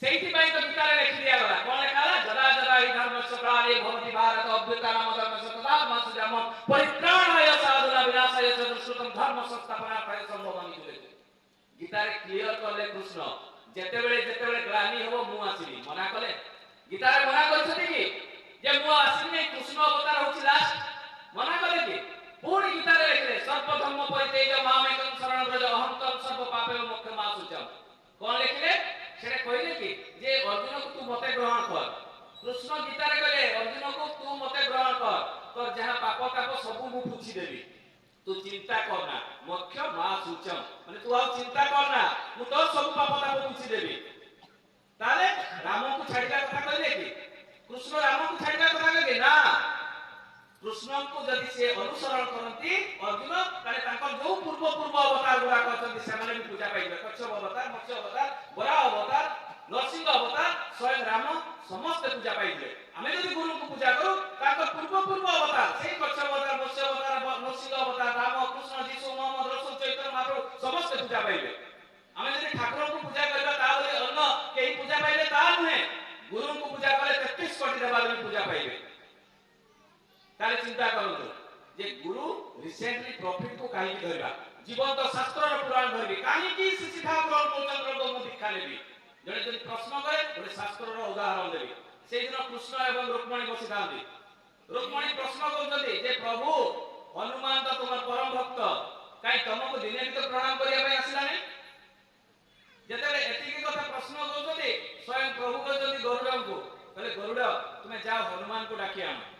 सेठी पई तो गीता रे लिखि दिया गला कोन लिखाला जदा जदा हि धर्मस्य प्राणे भवति भारत अभ्युत्थान धर्मस्य तदा मासुजाम परित्राणाय साधुना विनाशाय च दुष्कृतम धर्म संस्थापनार्थाय संभवामि बोले गीता रे क्लियर करले कृष्ण जेतेबेले ग्लानि होबो मु आसीबी मना कले गीता रे मना करछथि कि जे मु आसीबी कृष्ण अवतार होछि लास्ट मना कले कि पूर्ण गीता रे लिखले सर्व धर्म परित्यज मामेकं शरणं व्रज अहं तम सर्व पापेभ्यो मोक्षं मासुचाम कोन लिखले सेरे कहले कि जे अर्जुन को तू मते ग्रहण कर कृष्ण गीता रे कहले अर्जुन को तू मते ग्रहण कर तोर जहां पाप ताप सब मु पूछि देबी तू चिंता करना मोक्ष मासुचम माने तू आ चिंता करना मु तोर सब पाप ताप पूछि देबी ताले राम को छाड़िका कथा कहले कि कृष्ण राम को छाड़िका कथा कहले ना कृष्ण को जदि से अनुसरण करंती अर्जुन ताले तांकर जो पूर्व अवतार गुडा कहते से माने पूजा पाइबे कच्छप अवतार मत्स्य अवतार बरा अवतार नरसिंह अवतार स्वयं राम समस्त पूजा पाइबे आमे जदि गुरु को पूजा करू तांकर पूर्व अवतार सेही कच्छप अवतार मत्स्य अवतार नरसिंह अवतार राम कृष्ण जीसु मोहम्मद रसूल चैतन्य महाप्रभु समस्त पूजा पाइबे आमे जदि ठाकुर को पूजा करबा ता बोले अन्य केही पूजा पाइबे ता नुहे गुरु को पूजा करे 33 कोटी देवादेवी पूजा पाइबे ताले चिंता करंतु जे गुरु रिसेंटली प्रॉफिट को काहे धरबा जीवन तो शास्त्र रो पुराण धरबी काहे की शिक्षा पुराण चंद्र को मु दीक्षा लेबी जने जने प्रश्न करे गोटे शास्त्र रो उदाहरण देबी सेई दिन कृष्ण एवं रुक्मिणी बसी थांती रुक्मिणी प्रश्न करजती जे प्रभु हनुमान तो तुम परम भक्त काहे तुमको दिने भी तो प्रणाम करिया पय आसिला नै जेतेले एतिकी कथा प्रश्न करजती स्वयं प्रभु कहजती गरुड़ को कहले गरुड़ तुमे जाओ हनुमान को डाकी आनो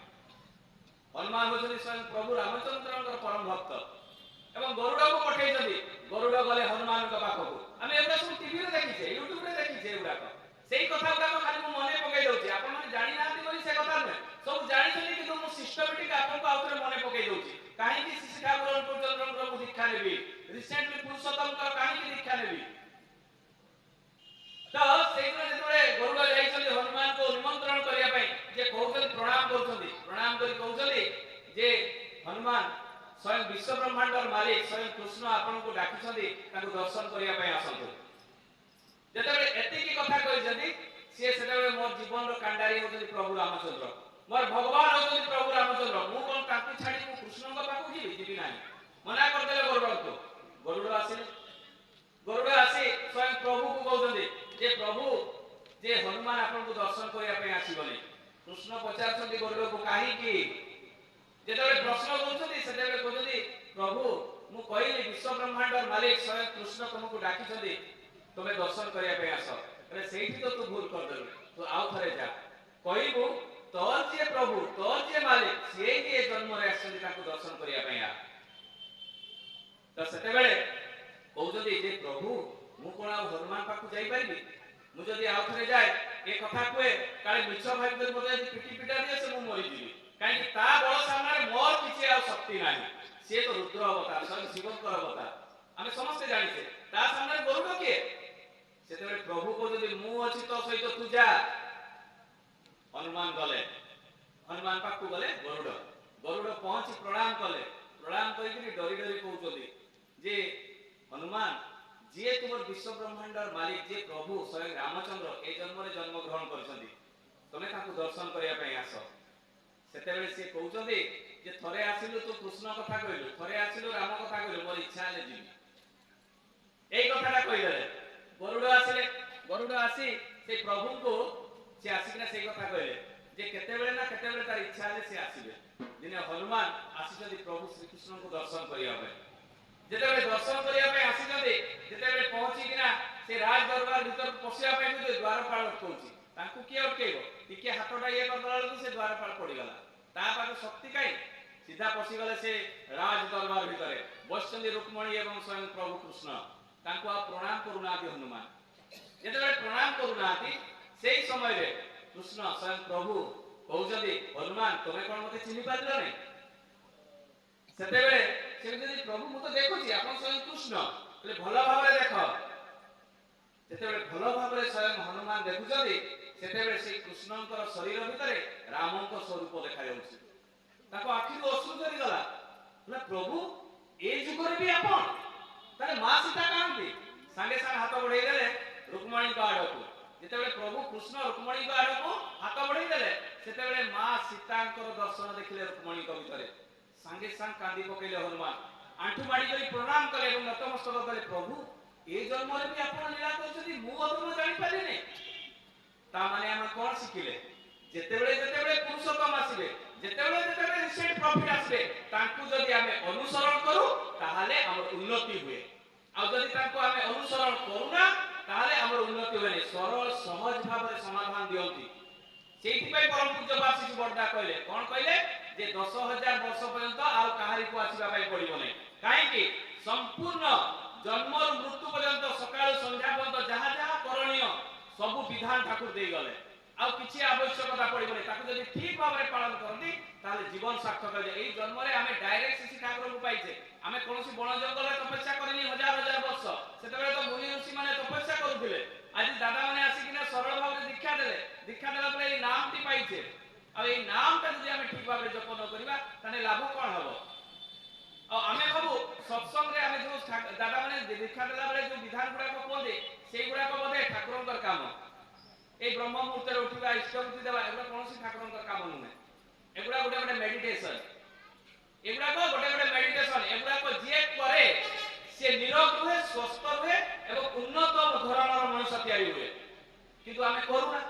हनुमान होछन स्वयं प्रभु रामचंद्रकर परम भक्त एवं गरुड़ को पठेइछथि गरुड़ गले हनुमान का पाखो आमे एबे सब टीवी रे देखिछे यूट्यूब रे देखिछे एबुडा को सेही कथा उडा को खाली मु मने पकई दउछि आपन माने जानि नाथि बोली से कथा नै सब जानिछथि कि मु सिस्टमैटिक आपन को आउथरे मने पकई दउछि काहे कि शिक्षा ग्रहण चंद्रन प्रभु दीक्षा नेबी रिसेंटली पुरुषोत्तम का काहे कि दीक्षा नेबी तो सेही जेतबे गरुड़ जाइछथि हनुमान को निमंत्रण करिया पई जे कहउछथि प्रणाम करी कहउछथि जे हनुमान स्वयं विश्व ब्रह्मांडर मालिक स्वयं कृष्ण आपन को डाकिछथि ताको दर्शन करिया पई आसंतु जेतबे एतिकी कथा कहिछथि से सेतबे मोर जीवन रो कांडारी होछथि प्रभु रामचंद्र मोर भगवान होछथि प्रभु रामचंद्र मु कोन ताकू छाडी मु कृष्ण को पाकू जीवी नाही मना कर देले गरुड़ आसिले गरुड़ आसी स्वयं प्रभु को कहउछथि जे प्रभु जे हनुमान आपन को दर्शन करिया पई आसीबले कृष्ण पचारछथि गरुड़ को काहे की जेतबे प्रश्न करछथि सेतबे कहछथि प्रभु मु कहिली विश्व ब्रह्मांडर मालिक स्वयं कृष्ण तुमको डाकिछथि तुमे दर्शन करिया पे आस अरे सेठी तो तू भूल कर देलु तू आउ थरे जा कहिबु तोर जे प्रभु तोर जे मालिक से के जन्म रे आछथि ताको दर्शन करिया पे आ त सेतेबेले कहछथि जे प्रभु मु कोन आउ हनुमान पाकु जाई परिबि मु जदी आउ थरे जाय ए कथा कोए काले मिछ भाई कर मते पिटी पिटा दिए से मु मरि जिवि काहे कि ता बळ सामने मोर किछि आ शक्ति नाही से तो रुद्र अवतार स्वयं शिवकर अवतार आमे समस्त जानिछे ता सामने गरुड़ के सेते प्रभु को जदी मु अछि तो सहित तू जा हनुमान गले हनुमान पाकु गले गरुड़ पहुंची प्रणाम कले प्रणाम करी डरी डरी कहउछथि जे हनुमान ଯିଏ ତୁମର ବିଶ୍ୱ ବ୍ରହ୍ମାଣ୍ଡର ମାଲିକ ଯିଏ ପ୍ରଭୁ ସ୍ୱୟଂ ରାମଚନ୍ଦ୍ର ଏ ଜନ୍ମରେ ଜନ୍ମଗ୍ରହଣ କରିଛନ୍ତି ତମେ ତାଙ୍କୁ ଦର୍ଶନ କରିବା ପାଇଁ ଆସ। ସେତେବେଳେ ସେ କହୁଛନ୍ତି ଯେ ଥରେ ଆସିଲୁ ତୁ କୃଷ୍ଣ କଥା କହିଲୁ, ଥରେ ଆସିଲୁ ରାମ କଥା କହିଲୁ, ମୋର ଇଚ୍ଛା ହେଲେ ଯିବି। এই কথাটা কইলে গরুড় আসলে, গরুড় আসি সেই প্রভুଙ୍କୁ সে আসিকিনা সেই কথা কইলে যে কেতেবেলে না কেতেবেলে তার ইচ্ছা হলে সে আসিবে। দিনে হনুমান আসিଛନ୍ତି প্রভু শ্রীকৃষ্ণଙ୍କୁ দর্শন করিয়া ପାଇଁ। যেତେବେଳେ দর্শন করিয়া ପାଇଁ আসিଛନ୍ତି, যেତେବେଳେ ପହଞ୍ଚିକିନା ସେ ରାଜ ଦରବାର ଭିତରକୁ ପଶିବା ପାଇଁ ବି ଦ୍ୱାରପାଳ ଅଟକଉଛି, ତାଙ୍କୁ କିଏ ଅଟକେଇବ? ଟିକେ ହାତଟା ଇଏ କରିଦେଲା ବେଳକୁ ସେ ଦ୍ୱାରପାଳ ପଡ଼ିଗଲା। ତା ପାଖରେ ଶକ୍ତି କାହିଁ? ସିଧା ପଶିଗଲେ ସେ ରାଜ ଦରବାର ଭିତରେ, ବସିଛନ୍ତି ରୁକ୍ମଣୀ ଏବଂ ସ୍ୱୟଂ ପ୍ରଭୁ କୃଷ୍ଣ। ତାଙ୍କୁ ଆଉ ପ୍ରଣାମ କରୁନାହାନ୍ତି ହନୁମାନ। ଯେତେବେଳେ ପ୍ରଣାମ କରୁନାହାନ୍ତି ସେଇ ସମୟରେ କୃଷ୍ଣ ସ୍ୱୟଂ ପ୍ରଭୁ କହୁଛନ୍ତି ହନୁମାନ ତମେ କଣ ମତେ ଚିହ୍ନି ପାରିଲ ନାହିଁ? ସେତେବେଳେ ସେ କହୁଛନ୍ତି ପ୍ରଭୁ ମୁଁ ତ ଦେଖୁଛି ଆପଣ ସ୍ୱୟଂ କୃଷ୍ଣ, ହେଲେ ଭଲ ଭାବରେ ଦେଖ। ଯେତେବେଳେ ଭଲ ଭାବରେ ସ୍ୱୟଂ ହନୁମାନ ଦେଖୁଛନ୍ତି ସେତେବେଳେ ସେଇ କୃଷ୍ଣଙ୍କର ଶରୀର ଭିତରେ ରାମଙ୍କ ସ୍ୱରୂପ ଦେଖାଯାଉଛି। ତାଙ୍କ ଆଖିରୁ ଅଶ୍ରୁ ଝରିଗଲା, ହେଲେ ପ୍ରଭୁ ଏ ଯୁଗରେ ବି ଆପଣ? ତାହେଲେ ମା ସୀତା କାହାନ୍ତି? ସାଙ୍ଗେ ସାଙ୍ଗେ ହାତ ବଢେଇ ଦେଲେ ରୁକ୍ମଣୀଙ୍କ ଆଡକୁ। ଯେତେବେଳେ ପ୍ରଭୁ କୃଷ୍ଣ ରୁକ୍ମଣୀଙ୍କ ଆଡକୁ ହାତ ବଢେଇ ଦେଲେ ସେତେବେଳେ ମା ସୀତାଙ୍କର ଦର୍ଶନ ଦେଖିଲେ ରୁକ୍ମଣୀଙ୍କ ଭିତରେ। ସାଙ୍ଗେ ସାଙ୍ଗେ କାନ୍ଦି ପକେଇଲେ ହନୁମାନ, ଆଣ୍ଠୁ ମାଡି କରି ପ୍ରଣାମ କଲେ ଏବଂ ନତମସ୍ତକ କଲେ ପ୍ରଭୁ ଏ ଜନ୍ମରେ ବି ଆପଣ ଲୀଳା କରୁଛନ୍ତି, ମୁଁ ଅଧର୍ମ ଜାଣିପାରିଲିନି। ତା ମାନେ ଆମେ କଣ ଶିଖିଲେ? ଯେତେବେଳେ ଯେତେବେଳେ ପୁରୁଷୋତ୍ତମ ଆସିବେ, ଯେତେବେଳେ ଯେତେବେଳେ ରିସେଣ୍ଟ ପ୍ରଫିଟ ଆସିବେ, ତାଙ୍କୁ ଯଦି ଆମେ ଅନୁସରଣ କରୁ ତାହେଲେ ଆମର ଉନ୍ନତି ହୁଏ। ଆଉ ଯଦି ତାଙ୍କୁ ଆମେ ଅନୁସରଣ କରୁନା ତାହେଲେ ଆମର ଉନ୍ନତି ହୁଏନି। ସରଳ ସହଜ ଭାବରେ ସମାଧାନ ଦିଅନ୍ତି। ସେଇଥିପାଇଁ ପରମ ପୂଜ୍ୟ ବାସିଜୀ ବଡଦା କହିଲେ, କଣ କହିଲେ? ଯେ 10,000 ବର୍ଷ ପର୍ଯ୍ୟନ୍ତ ଆଉ କାହାରିକୁ ଆସିବା ପାଇଁ ପଡିବ ନାହିଁ। କାହିଁକି? ସମ୍ପୂର୍ଣ୍ଣ ଜନ୍ମରୁ ମୃତ୍ୟୁ ପର୍ଯ୍ୟନ୍ତ ସକାଳୁ ସନ୍ଧ୍ୟା ପର୍ଯ୍ୟନ୍ତ ଯାହା ଯାହା କରଣୀୟ ସବୁ ବିଧାନ ଠାକୁର ଦେଇଗଲେ। ଆଉ କିଛି ଆବଶ୍ୟକତା ପଡିବନି। ତାକୁ ଯଦି ଠିକ ଭାବରେ ପାଳନ କରନ୍ତି ତାହେଲେ ଜୀବନ ସାର୍ଥକ ହେଇଯାଏ। ଏଇ ଜନ୍ମରେ ଆମେ ଡାଇରେକ୍ଟ ଶ୍ରୀ ଠାକୁରଙ୍କୁ ପାଇଛେ। ଆମେ କୌଣସି ବଣ ଜଙ୍ଗଲରେ ତପସ୍ୟା କରିନି ହଜାର ହଜାର ବର୍ଷ। ସେତେବେଳେ ତ ମୁନି ଋଷି ମାନେ ତପସ୍ୟା କରୁଥିଲେ। ଆଜି ଦାଦା ମାନେ ଆସିକିନା ସରଳ ଭାବରେ ଦୀକ୍ଷା ଦେଲେ। ଦୀକ୍ଷା ଦେଲା ପରେ ଏଇ ନାମଟି ପାଇଛେ। ଆଉ ଏଇ ନାମଟା ଯଦି ଆମେ ଠିକ ଭାବରେ ଜପ ନ କରିବା ତାହେଲେ ଲାଭ କଣ ହବ? ଆଉ ଆମେ ଭାବୁ ସତ୍ସଙ୍ଗରେ ଆମେ ଯୋଉ ଦାଦା ମାନେ ଦୀକ୍ଷା ଦେଲା ବେଳେ ଯୋଉ ବିଧାନ ଗୁଡାକ କୁହନ୍ତି ସେଇଗୁଡାକ ବୋଧେ ଠାକୁରଙ୍କର କାମ। এই ব্রহ্ম মুহূর্তে উঠিবা, ইষ্টবৃত্তি দেওয়া, এগুলো কৌশি ঠাকুরঙ্কর কাম নুহে। এগুলা গোটে গোটে মেডিটেশন, এগুলাক গোটে গোটে মেডিটেশন। এগুলাক যে করে সে নিরোগ রুহে, সুস্থ রুহে এবং উন্নত ধরনের মনুষ্য তৈরি হুয়ে। কিন্তু আমি করু না।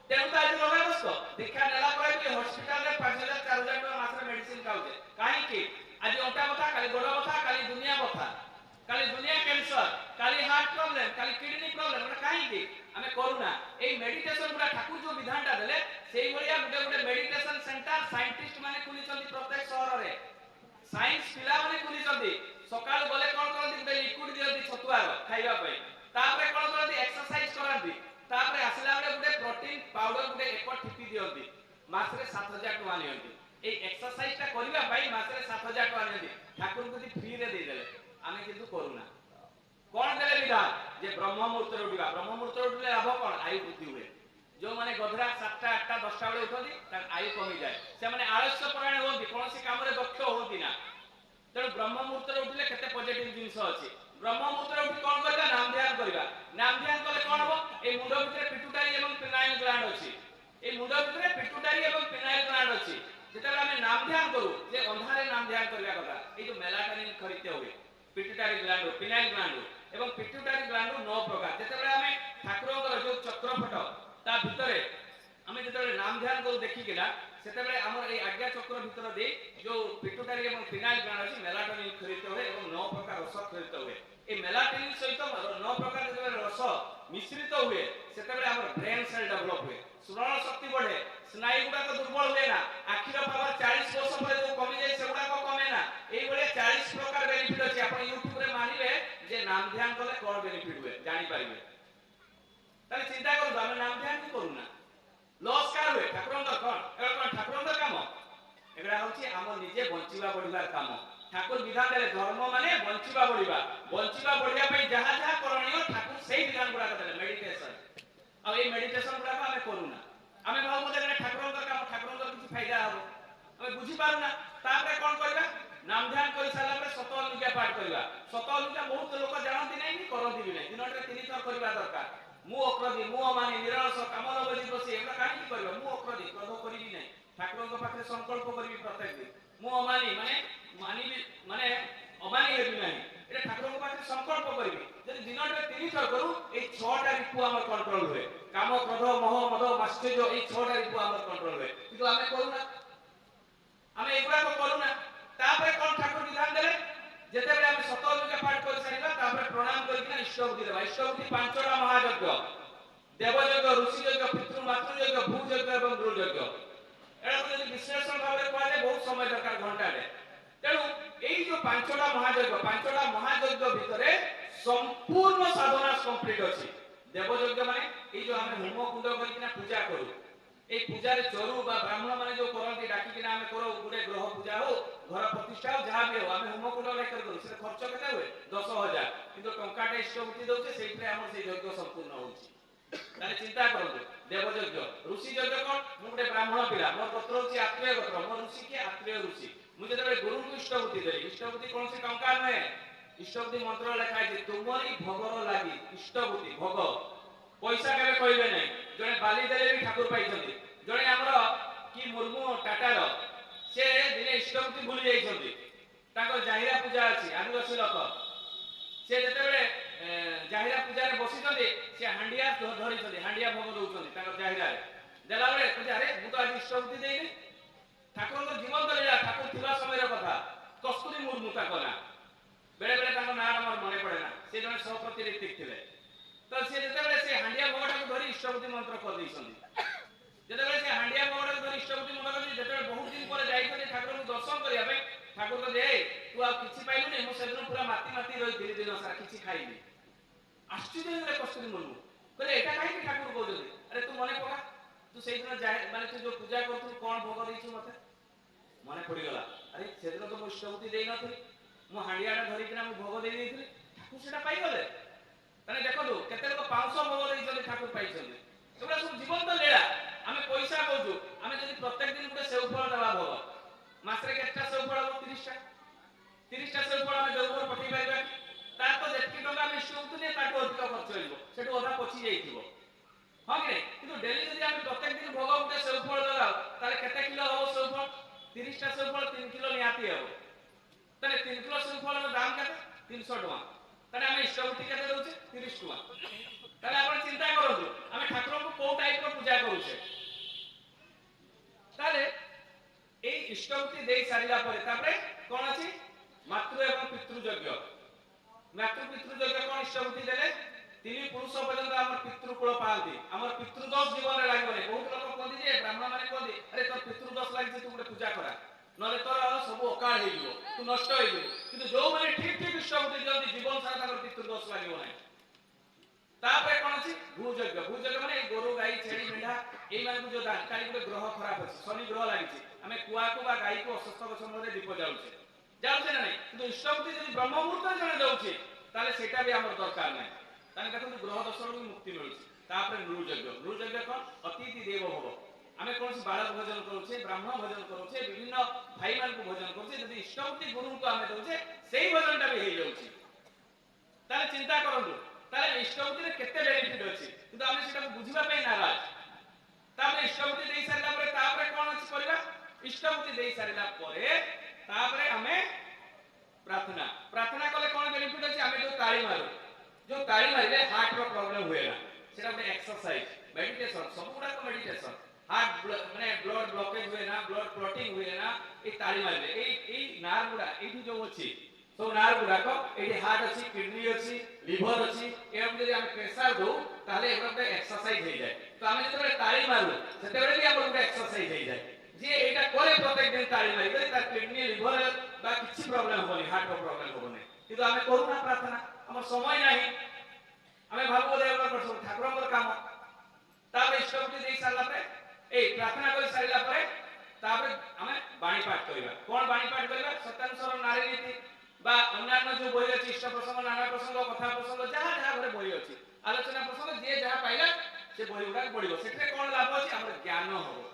তেমন তো আজ লগাই বসত দীক্ষা নেলা পরে কি হসপিটালে 5,000 4,000 টাকা মাসে মেডিসিন খাওছে। কাহিঁকি? আজ অটা ব্যথা, কালি গোড় ব্যথা, কালি দুনিয়া ব্যথা, কালি দুনিয়া ক্যান্সার, কালি হার্ট প্রবলেম, কালি কিডনি প্রবলেম। এটা কাহিঁকি? আমি করু না। এই মেডিটেশন গুলা ঠাকুর যে বিধানটা দেলে সেই ভলিয়া গোটে গোটে মেডিটেশন সেন্টার সাইন্টিস্ট মানে খুলিଛନ୍ତି প্রত্যেক সহରରେ। সাইন্স পিলা মানে খুলিଛନ୍ତି। সকাଳୁ গলে কোন করନ୍ତି? গোটে লিকুইড দিଅନ୍ତି ଛତୁଆର ଖାଇବା ପାଇଁ। ତାପରେ কোন କରନ୍ତି? এক্সারসাইজ କରାନ୍ତି। ତାପରେ ଆସିଲା ବେଳେ গোটে ପ୍ରୋଟିନ ପାଉଡର গোটে ଏକ ଠିପି ଦିଅନ୍ତି। ମାସରେ 7,000 ଟଙ୍କା ନିଅନ୍ତି। এই এক্সারসাইজটা କରିବା ପାଇଁ ମାସରେ 7,000 ଟଙ୍କା ନିଅନ୍ତି। ଠାକୁରଙ୍କୁ ଯଦି ଫ୍ରି ରେ ଦେଇଦେଲେ, ଆମେ କିନ୍ତୁ କରୁନା। কোন দেলে বিধান? যে ব্রহ্ম মুহূর্তে উঠিবা। ব্রহ্ম মুহূর্তে উঠিলে লাভ কোন? আয়ু বৃদ্ধি হুয়ে। जो माने गधरा 7टा 8टा 10टा बेले उठती तार आयु कमी जाए। से माने आलस्य परायण होती, कोनोसी काम रे दक्ष होती ना। तेणु ब्रह्म मुहूर्त रे उठिले केते पॉजिटिव जिंस अछि। ब्रह्म मुहूर्त रे उठी कोन करबा? नाम ध्यान करबा। नाम ध्यान कले कोन हो? ए मुंड भितरे पिट्यूटारी एवं पिनाइल ग्लैंड अछि। ए मुंड भितरे पिट्यूटारी एवं पिनाइल ग्लैंड अछि। जेतेबेले हम नाम ध्यान करू, जे अंधारे नाम ध्यान करबा कथा। ए जो मेलाटोनिन खरिते हुए पिट्यूटारी ग्लैंड, पिनाइल ग्लैंड एवं पिट्यूटारी ग्लैंड 9 प्रकार। जेतेबेले हम ठाकुरଙ୍କର जो चक्रपट ता भितरे आमे जेतेबेले नाम ध्यान करू देखिकिना सेतेबेले हमर ए आज्ञा चक्र भितर दे जो पिट्यूटारी एवं पिनाइल ग्लैंड अछि मेलाटोनिन खरिते हुए एवं 9 प्रकार रस खरिते हुए। ए मेलाटोनिन सहित 9 प्रकार जेतेबेले रस मिश्रित हुए सेतेबेले हमर ब्रेन सेल डेवलप हुए, स्मरण शक्ति बढ़े, स्नायु गुडा तो दुर्बल हुए ना, आखिर पावर 40 वर्ष पर जो कमी जाय सेगुडा को कमे ना। एई बळे 40 प्रकार बेनिफिट अछि। आपण YouTube रे मानिबे जे नाम ध्यान कले कोन बेनिफिट हुए जानि पारिबे। ताले चिंता करू हम नाम ध्यान की करू ना। लॉस कार हुए ठाकुरंकर कोन? एगो कोन ठाकुरंकर काम? एगड़ा होछि हमर निजे बंचिबा बढ़िबार काम। ठाकुर विधान देले धर्म माने बंचिबा बढ़िबा। बंचिबा बढ़िया पई जहा जहा करणीय ठाकुर सेही विधान गुडा देले मेडिटेशन। आ ए मेडिटेशन गुडा को हमें करू ना। हमें भाव मते ठाकुरंकर काम, ठाकुरंकर किछि फायदा हबो। हमें बुझी पारू ना। तापरे कोन करबा? नाम ध्यान कर सारा पर सत अनुज्ञा पाठ करवा सत अनुज्ञा बहुत लोग जानती नहीं कि करती भी नहीं दिनटे 3 थर करवा दरकार मु अक्रदी मु अमानी निरस कामन बजी बसी एटा काहे करबा मु अक्रदी क्रोध करिवि नहीं ठाकुर पाखे संकल्प करी प्रत्येक दिन मु अमानी मानी माने अमानी हेबि नहीं एटा ठाकुर पाखे संकल्प करी जदि दिनटे 3 थर करू ए 6टा रिपु हमर कंट्रोल हुए काम क्रोध मोह मद माश्चर्य ए 6टा रिपु हमर कंट्रोल हुए किंतु आमे करूना आमे एकरा तो करूना तापर कोन ठाकुर विधान देले जेते बेले आमे सत अनुज्ञा पाठ कर सारिबा तापर प्रणाम करिना इष्टबुद्धि देबा इष्टबुद्धि पांचटा महायज्ञ देवयज्ञ ऋषियज्ञ पितृ मातृयज्ञ भूयज्ञ एवं गृहयज्ञ एटा যদি বিশ্লেষণ ভাবে কোয়া যায় বহুত সময় দরকার ঘন্টারে তেণু এই যে পাঁচটা মহাযজ্ঞ ভিতরে সম্পূর্ণ সাধনা কমপ্লিট আছে দেবযজ্ঞ মানে এই যে আমি হোম কুণ্ড করিকিনা পূজা করু এই পূজারে চরু বা ব্রাহ্মণ মানে যে করন্তি ডাকিকিনা আমি করো গুড়ে গ্রহ পূজা হো ঘর প্রতিষ্ঠা হো যাহা বি হো আমি হোম কুণ্ড লেখা করি সে খরচ কেতে हुए 10000 কিন্তু টঙ্কাটা ইষ্টবুদ্ধি দউছে সেইটরে আমার সেই যজ্ঞ সম্পূর্ণ হচ্ছে তাহলে চিন্তা করুন দেবযজ্ঞ ঋষি যজ্ঞ কোন মু গোটে ব্রাহ্মণ পিলা মোর গোত্র হচ্ছে আত্মীয় গোত্র মোর ঋষি কি আত্মীয় ঋষি মু যেতবে গুরুଙ୍କୁ ইষ্টবুদ্ধি দেলি ইষ্টবুদ্ধি কোনসি টঙ্কা নহে ইষ্টবুদ্ধি মন্ত্র লেখা আছে তুমরি ভগর লাগি ইষ্টবুদ্ধি ভগ পয়সা কেবে কইবে নাই জনে বালি দেলে বি ঠাকুর পাইছন্তি জনে আমরা কি মুর্মু টাটার সে দিনে ইষ্টবুদ্ধি ভুলি যাইছন্তি তাকর জাহিরা পূজা আছে আদিবাসী লোক সে যেতবে জাহিরা পূজারে বসিছন্তি সে হান্ডিয়া ধরিছন্তি হান্ডিয়া ভোগ দউছন্তি তাকর জাহিরারে দেলা বেলে কইছে আরে মু তো আজ ইষ্টবুদ্ধি দেইনি ঠাকুরଙ୍କ জীবন দলিলা ঠাকুর থিবা সময়ের কথা কস্তুরী মুর্মু তাকর না বেলে বেলে তাকর নাম আমার মনে পড়ে না সে জনে সহপতি ঋত্বিক ଥିଲେ তো সে যেতবে সে হান্ডিয়া ভোগটাকে ধরি ইষ্টবুদ্ধি মন্ত্র করে দিছন্তি যেতবে সে হান্ডিয়া ভোগটাকে ধরি ইষ্টবুদ্ধি মন্ত্র করে যেতবে বহুত দিন পরে যাইছন্তি ঠাকুরଙ୍କୁ দর্শন করিয়া ପାଇଁ ঠাকুর কইছে এই তু আর কিছু পাইলুনি মু সেদিন পুরা মাতি মাতি রই ধীরে দিন সারা কিছু খাইনি আশ্চর্য হলে কস্তুরী মুর্মু কইলে এটা কাহিনী ঠাকুর কইছন্তি আরে তু মনে পকা তু সেইদিন মানে তু যে পূজা করতু কোন ভোগ দিছু মতে মনে পড়ি গলা আরে সেদিন তো মু ইষ্টবুদ্ধি দেই নথি মু হান্ডিয়াটা ধরি কিনা মু ভোগ দেই দিছিলি ঠাকুর সেটা পাই গলে তাহলে দেখো কেতে লোক 500 ভোগ দেইছন্তি ঠাকুর পাইছন্তি এগুলা সব জীবন্ত লীলা আমি পয়সা কইছু আমি যদি প্রত্যেক দিন গুটে সেউ ফল দেবা ভোগ মাসরে কেতটা সেউ ফল 30টা সেউ ফল আমি দেউপুর পঠাই পাইবা তার তো যেতকি টাকা আমি ইষ্টবুদ্ধি নিয়ে তাকে অধিক খরচ হইব সেটা অধা পচি যাইতিব হ্যাঁ কি কিন্তু ডেলি যদি আমি প্রত্যেক দিন ভোগ গুটে সেউ ফল দেলাও তাহলে কেতে কিলো হবো সেউ ফল 30টা সেউ ফল 3 কিলো নিয়াতি হবো তাহলে 3 কিলো সেউ ফলের দাম কেতে 300 টাকা তাহলে আমি ইষ্টবুদ্ধি কেতে দউছে 30 টাকা তাহলে আপনি চিন্তা করুন আমি ঠাকুরଙ୍କୁ কোন টাইপৰ পূজা କରୁছে তাহলে এই ইষ্টবুদ্ধি দেই সারিলা পরে তারপরে কোন আছে মাতৃ এবং পিতৃ যজ্ঞ মাতৃ পিতৃ যজ্ঞ কোন ইষ্টবুদ্ধি দেলে তিনি পুরুষ পর্যন্ত আমার পিতৃকুল পালতি আমার পিতৃদোষ জীবনে লাগবে বহুত লোক কোদি যে ব্রাহ্মণ মানে কোদি আরে তোর পিতৃদোষ লাগছে তুই গোটে পূজা করা নলে তোর সব অকাল হয়ে যাব তুই নষ্ট হয়ে যাব কিন্তু जो মানে ঠিক ঠিক ইষ্টবুদ্ধি দিয়ନ୍ତି জীবন সারা তার পিতৃদোষ লাগিব নাই তারপরে কোন আছে ভূযজ্ঞ মানে গরু গাই ছেড়ি মেঢা এই মানে যে দান কালি গোটে গ্রহ খারাপ আছে শনি গ্রহ লাগিছে আমি কুয়াকু বা গাইকু অসুস্থ সময়ে দীপ যাচ্ছে না নাই কিন্তু ইষ্টবুদ্ধি যদি ব্রহ্ম মুহূর্তে জনে যাচ্ছে তাহলে সেটা বি আমার দরকার নাই তাহলে দেখুন গ্রহ দোষରୁ মুক্তি মিলুছে তারপরে নৃযজ্ঞ কোন অতিথি দেব ভব আমি কোন বালক ভোজন করুছে ব্রাহ্মণ ভোজন করুছে বিভিন্ন ভাই মানকু ভোজন করুছে যদি ইষ্টবুদ্ধি গুরুଙ୍କୁ আমি দউছে সেই ভোজনটা বি হই যাচ্ছে তাহলে চিন্তা করুন তাহলে ইষ্টবুদ্ধিরে কেতে বেনিফিট আছে কিন্তু আমি সেটা বুঝিবা পাই নারাজ তারপরে ইষ্টবুদ্ধি দেই সারিলা পরে তারপরে কোন আছে করিবা ইষ্টবুদ্ধি দেই সারিলা পরে তারপরে আমি প্রার্থনা কলে কোন বেনিফিট আছে আমি जो ताली मारिले हार्ट रो प्रॉब्लम हुए ना सेटा ଗୋଟେ एक्सरसाइज मेडिटेशन सबुडा को मेडिटेशन हार्ट माने ब्लड ब्लॉकेज हुए ना ब्लड क्लॉटिंग हुए ना ए ताली मारिले ए नार गुडा एठी जो अछि सब नार गुडा को एठी हार्ट अछि किडनी अछि लिवर अछि एम जदि हम प्रेशर दो ताले एटा ଗୋଟେ एक्सरसाइज हो जाए तो हम जतरे ताली मारू सेतेबेले भी हमर ଗୋଟେ एक्सरसाइज हो जाए जे एटा करे प्रत्येक दिन ताली मारी करे तार किडनी लिवर बा किछि प्रॉब्लम होनी हार्ट रो प्रॉब्लम होनी কিন্তু আমি করু না প্রার্থনা আমার সময় নাই আমি ভাববো দেবতা করছো ঠাকুরଙ୍କର কাম তারপরে ইষ্টবুদ্ধি দেই সারলা পরে এই প্রার্থনা করে সারিলা পরে তারপরে আমি বাণী পাঠ করিবা কোন বাণী পাঠ করিবা সত্যানুসরণ নারী নীতি বা অন্যান্য যে বই আছে ইষ্ট প্রসঙ্গ নানা প্রসঙ্গ কথা প্রসঙ্গ যাহা যাহা ঘরে বই আছে আলোচনা প্রসঙ্গ যে যাহা পাইলা সে বই গুড়া পড়িব সেটা কোন লাভ আছে আমার জ্ঞান হবে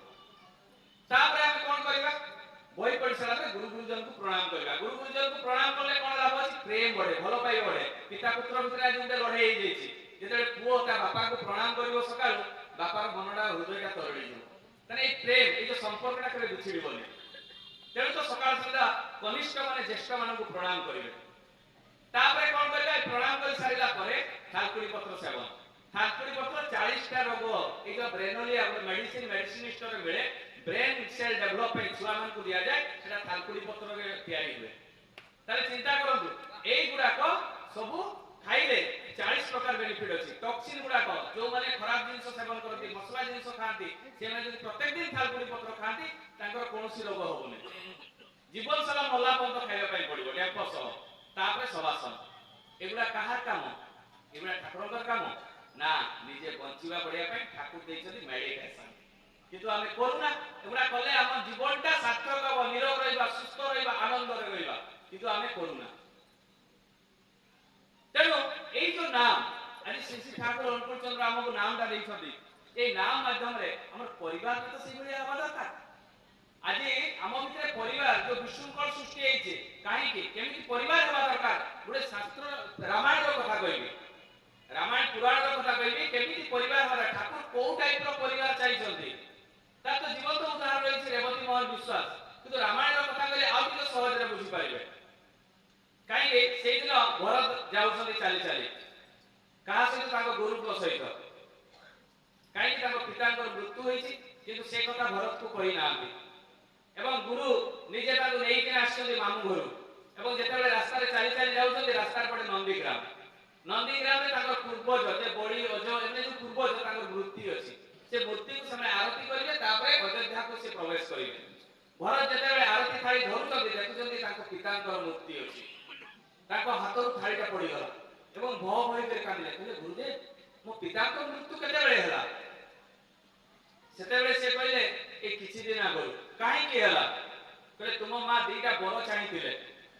তারপরে আমি কোন করিবা বই পড়ি সারা পরে গুরু গুরুজন को प्रणाम करबा गुरु गुरुजन को प्रणाम करले कोन लाभ अछि प्रेम बढ़े भलो पाई बढ़े पिता पुत्र भितर आज उते लड़े हे जेछि जेते पुओ ता बापा को प्रणाम करिवो सकाळ बापार मनडा हृदयटा तरळी जो तने ए प्रेम ए जो संपर्कटा करे बिछिड़ी बोले तेणु तो सकाळ संध्या कनिष्ठ माने ज्येष्ठ मान को प्रणाम करिवे तापरे कोन करबा प्रणाम कर सारिला परे थालकुड़ी पत्र सेवन थालकुड़ी पत्र 40 टा रोग ए जो ब्रेनोली आपण मेडिसिन स्टोर रे मिले ब्रेन सेल डेवलप पे छुआ मान को दिया जाए सेटा थालकुड़ी पत्र रे तयारी हुए ताले चिंता करंतु एई गुडा को सबु खाइले 40 प्रकार बेनिफिट अछि टॉक्सिन गुडा को जो माने खराब जिंस सेवन करती मसला जिंस खाती से माने जदी प्रत्येक दिन थालकुड़ी पत्र खाती तांकर कोनोसी रोग होबोनी जीवन सारा मल्ला पंत खाइबा पई पड़िबो डेम्प सह तापरे सवासन एगुडा कहार काम एगुडा ठाकुरकर काम ना निजे बंचिबा बढ़िया पई ठाकुर देइछथि मेडिटेशन किंतु आमे करूना एगुडा कले हम जीवनटा सार्थक हो निरोग रहइबा सुस्थ रहइबा आनंद रे रहइबा किंतु आमे करूना तेणु एई जो नाम आज श्री श्री ठाकुर अनुकूल चंद्र हमको नामटा देइछथि ए नाम माध्यम रे हमर परिवार तो सेइ भलिया हवा दरकार आज आम भितर परिवार जो विशृंखल सृष्टि होइछे काहे कि केमिति परिवार हवा दरकार गुडे शास्त्र रामायण रो कथा कहबी रामायण पुराण रो कथा कहबी केमिति परिवार हवा ठाकुर को टाइप रो परिवार चाहिछथि ता तो जीवन तो उदाहरण रहिছে रेवती मोहन विश्वास किंतु रामायण रो कथा कहले आ कि सहज रे बुझी पाइबे काहे सेइ दिन भरत जाउछथि चाली चाली कहा सहित ताको गुरु को सहित काहे कि ताको पितांकर मृत्यु होइछि किंतु से कथा भरत को कहि नांती एवं गुरु निजे ताको नेइ के आछथि मामू घर एवं जेतेबेले रास्ता रे चाली चाली जाउछथि रास्ता पड़े नंदीग्राम रे ताको पूर्वज जे बड़ी अजो एने जो पूर्वज ताको मूर्ति अछि से मूर्ति को समय आरती करिवे तापरे अयोध्या को से प्रवेश करिवे भरत जेतेबेले आरती थाली धरुछथि देखुछथि ताको पितांकर मूर्ति अछि ताको हातरु थालीटा पड़ी गला एवं भव भय करे कांदिले कहले गुरुदेव मो पितांकर मृत्यु केतेबेले हला सेतेबेले से कहले ए किछि दिन आगु काहे कि हला कहले तुम मां दीटा बर चाहिथिले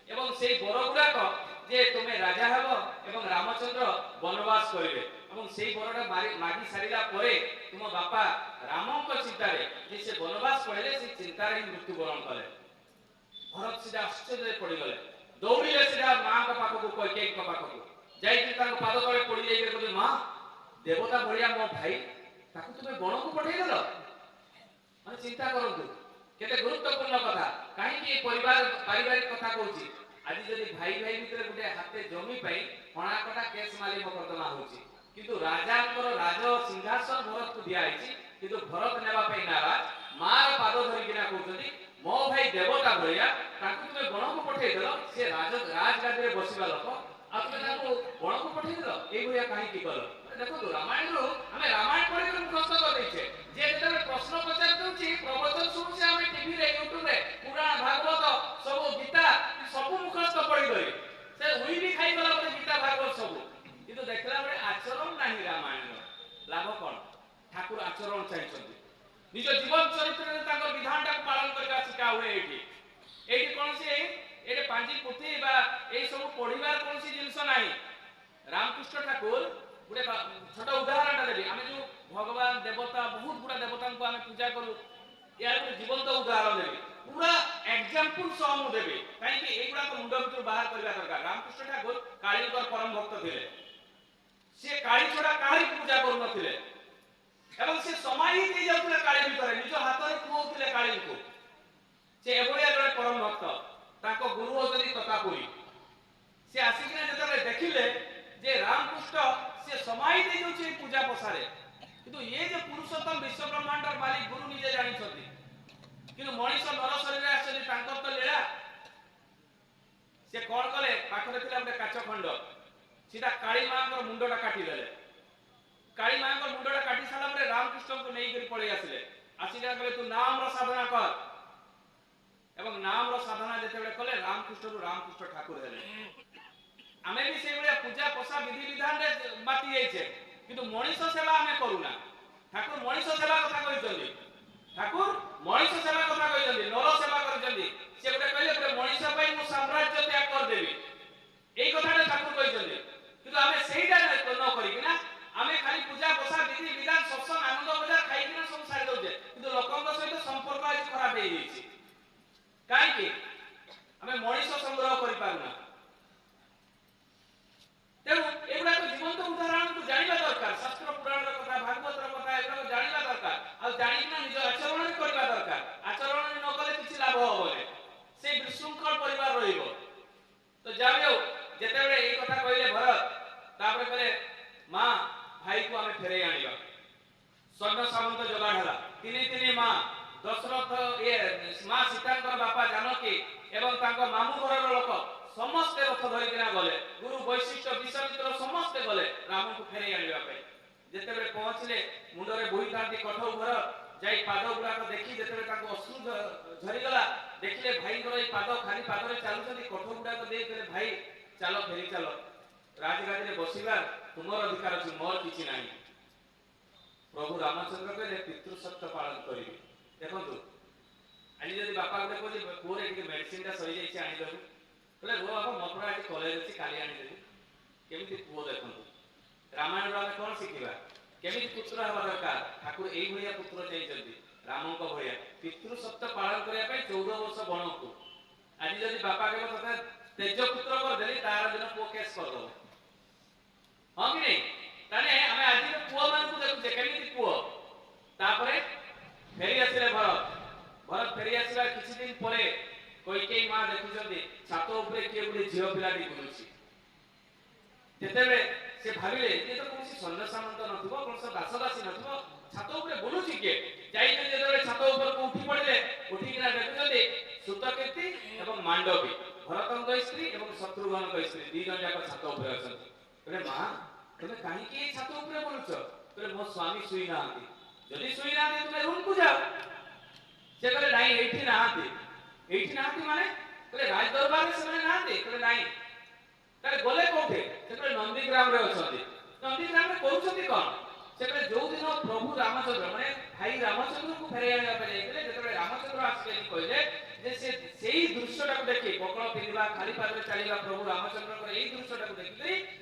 एवं सेई बर गुडा जे तुमे राजा हबो एवं रामचंद्र वनवास करिवे एवं सेई बरटा मागी सारिला परे तुम बापा रामक चिंता रे जे से वनवास पड़े से चिंता रे मृत्यु वरण कले भरत सीधा आश्चर्य पड़ी गले दौड़िले सीधा मां का पाखो को कैकेयी का पाखो को जाई कि ताको पाद तळे पड़ी जाई के कहले मां देवता भलिया मो भाई ताको तुमे बण को पठेइ देलो माने चिंता करंतु केते गुरुत्वपूर्ण कथा काहे कि परिवार पारिवारिक कथा कहूची आज जदि भाई भाई भितर गुटे हाते जमी पई हणा कटा केस माली मोकदमा होची किंतु राजांकर राज सिंहासन भरत को दिया आइची किंतु भरत नेबा पई नाराज मार पाद धरि किना कहउछथि मो भाई देवता भलिया ताको तुमे बण को पठेइ देलो से राजगादी रे बसिबा लोक आ तुमे ताको बण को पठेइ देलो एई भलिया काहे कि कलो देखो रामायण रो हमें रामायण पढ़े के मुखस्त कर दैछे जे जेते प्रश्न पचार दउची प्रवचन सुनछे हमें टीवी रे यूट्यूब रे पुराण भागवत सब गीता सब मुखस्त पढ़ी गई से उई भी खाई गला बोले गीता भागवत सब किंतु देखला बळे आचरण नाही रामायण लाभ कोन ठाकुर आचरण चाहिछथि निज जीवन चरित्र रे ताकर विधानटा पालन करबा सिखा हुए एठी कोन से एटे पांजी पुथी बा एई सब पढिबार कोनसी जिंस नाही रामकृष्ण ठाकुर गुटे छोटा उदाहरण देबी आमे जो भगवान देवता बहुत गुडा देवता को आमे पूजा करू यार गुटे जीवंत उदाहरण देबी पूरा एग्जांपल सह मु देबी काहे कि एगुडा को मुंड भितर बाहर करबा दरकार रामकृष्ण ठाकुर कालीकर परम भक्त थिले से काली छोड़ा काली पूजा करू नथिले एवं से समाई दे जाउतले काली भितर निज हाथ रे कुओतले काली को से एभलिया जड़े परम भक्त ताको गुरु होतली ततापुरी से आसीकिना जतले देखिले जे रामकृष्ण से समाई दे जाउछे पूजा पसारे किंतु ये जे पुरुषोत्तम विश्व ब्रह्मांडर मालिक गुरु निजे जानि छथि किंतु मनीष नर शरीर आछथि तांकर तो लीला से कोन कले पाखरे थिला बडे काच खंड सीधा काली मांकर मुंडटा काटी देले काली मांकर मुंडटा काटी साला परे रामकृष्ण को नेई करी पळे आसिले आसिला कले तू नाम रो साधना कर एवं नाम रो साधना जेते बेले कले रामकृष्ण रो रामकृष्ण ठाकुर हेले आमे भी से बेले पूजा पसा विधि विधान रे बाती जाइछे किंतु मनीष सेवा आमे करूना ठाकुर मनीष सेवा कथा कहितली ठाकुर मनीष सेवा कथा कहितली नर सेवा करितली से बेले कहले पुरे मनीष पई मु साम्राज्य त्याग कर देबी एई कथाटा ठाकुर कहितली किंतु आमे सेइटा न करी कि ना आमे खाली पूजा पसा विधि विधान सत्संग आनंद बजार खाइ कि ना सब सारि दउजे किंतु लोकंक सहित संपर्क आज खराब हे जाइछि ଦଶରଥ ଏ ମା ସୀତାଙ୍କର ବାପା ଜାନକୀ ଏବଂ ତାଙ୍କ ମାମୁଁ ଘରର ଲୋକ ସମସ୍ତେ ରଥ ଧରିକିନା ଗଲେ। ଗୁରୁ ବୈଶିଷ୍ଟ୍ୟ ବିଶ୍ୱାମିତ୍ର ସମସ୍ତେ ଗଲେ ରାମଙ୍କୁ ଫେରେଇ ଆଣିବା ପାଇଁ। ଯେତେବେଳେ ପହଞ୍ଚିଲେ ମୁଣ୍ଡରେ ବୋହିଥାନ୍ତି କଠଉ ଘର ଯାଇ ପାଦ ଗୁଡାକ ଦେଖି ଯେତେବେଳେ ତାଙ୍କୁ ଅଶ୍ରୁ ଝରିଗଲା, ଦେଖିଲେ ଭାଇଙ୍କର ଏଇ ପାଦ ଖାଲି ପାଦରେ ଚାଲୁଛନ୍ତି, କଠଉ ଗୁଡାକ ଦେଇଥିଲେ ଭାଇ ଚାଲ ଫେରି ଚାଲ, ରାଜଗାଦିରେ ବସିବା ତୁମର ଅଧିକାର ଅଛି, ମୋର କିଛି ନାହିଁ। ପ୍ରଭୁ ରାମଚନ୍ଦ୍ର କହିଲେ ପିତୃ ସତ୍ୟ ପାଳନ କରିବି। ଦେଖନ୍ତୁ ଆଜି ଯଦି ବାପା ଗୋଟେ କହୁଛି ପୁଅରେ ଟିକେ ମେଡିସିନଟା ସରିଯାଇଛି ଆଣିଦେବୁ, ବୋଲେ ମୋ ବାପା ମୋ ପୁରା ଆଜି କଲେଜ ଅଛି କାଲି ଆଣିଦେବି। କେମିତି ପୁଅ ଦେଖନ୍ତୁ, ରାମାୟଣରୁ ଆମେ କଣ ଶିଖିବା? କେମିତି ପୁତ୍ର ହେବା ଦରକାର? ଠାକୁର ଏଇଭଳିଆ ପୁତ୍ର ଚାହିଁଛନ୍ତି ରାମଙ୍କ ଭଳିଆ ପିତୃ ସତ୍ୟ ପାଳନ କରିବା ପାଇଁ 14 ବର୍ଷ ବଣକୁ। ଆଜି ଯଦି ବାପା କହିବ ତତେ ତେଜ ପୁତ୍ର କରିଦେଲି, ତାର ଦିନ ପୁଅ କେସ୍ କରିଦବ, ହଁ କି ନାଇଁ? ତାହେଲେ ଆମେ ଆଜିର ପୁଅ ମାନଙ୍କୁ ଦେଖୁଛେ କେମିତି ପୁଅ। ତାପରେ ଫେରି ଆସିଲେ ଭରତ ଫେରି ଆସିବା କିଛି ଦିନ ପରେ କୈକେୟୀ ମା ଦେଖୁଛନ୍ତି ଛାତ ଉପରେ କିଏ ଗୋଟେ ଝିଅ ପିଲାଟି ବୁଲୁଛି। ଯେତେବେଳେ ସେ ଭାବିଲେ ଯେ ତ କୌଣସି ସୈନ୍ୟ ସାମନ୍ତ ନଥିବ, କୌଣସି ଦାସଦାସୀ ନଥିବ, ଛାତ ଉପରେ ବୁଲୁଛି କିଏ? ଯାଇଛନ୍ତି ଯେତେବେଳେ ଛାତ ଉପରକୁ ଉଠି ପଡିଲେ, ଉଠିକିନା ଦେଖୁଛନ୍ତି ସୁତକୀର୍ତ୍ତି ଏବଂ ମାଣ୍ଡବୀ, ଭରତଙ୍କ ସ୍ତ୍ରୀ ଏବଂ ଶତ୍ରୁଘ୍ନଙ୍କ ସ୍ତ୍ରୀ, ଦି ଜଣ ଯାକ ଛାତ ଉପରେ ଅଛନ୍ତି। କହିଲେ ମା ତମେ କାହିଁକି ଏଇ ଛାତ ଉପରେ ବୁଲୁଛ? କହିଲେ ମୋ ସ୍ୱାମୀ ଶୋଇ ନାହାନ୍ତି। ଯଦି ଶୋଇ ନାହାନ୍ତି ତୁମେ ରୁମକୁ ଯାଅ। ସେ କହିଲେ ନାଇଁ ଏଇଠି ନାହାନ୍ତି। ଏଇଠି ନାହାନ୍ତି ମାନେ? କହିଲେ ରାଜ ଦରବାରରେ ସେମାନେ ନାହାନ୍ତି। କହିଲେ ନାଇଁ। ତାହେଲେ ଗଲେ କୋଉଠି? ସେ କହିଲେ ନନ୍ଦୀଗ୍ରାମରେ ଅଛନ୍ତି। ନନ୍ଦୀଗ୍ରାମରେ କରୁଛନ୍ତି କଣ? ସେ କହିଲେ ଯୋଉ ଦିନ ପ୍ରଭୁ ରାମଚନ୍ଦ୍ର ମାନେ ଭାଇ ରାମଚନ୍ଦ୍ରଙ୍କୁ ଫେରାଇ ଆଣିବା ପାଇଁ ଯାଇଥିଲେ, ଯେତେବେଳେ ରାମଚନ୍ଦ୍ର ଆସିଲେ କହିଲେ ଯେ ସେ ସେଇ ଦୃଶ୍ୟଟାକୁ ଦେଖି ବକଳ ପିନ୍ଧିବା ଖାଲି ପାଦରେ ଚାଲିବା ପ୍ରଭୁ ରାମଚନ୍ଦ୍ରଙ୍କର ଏଇ ଦୃଶ୍ୟଟାକୁ ଦେଖିଲି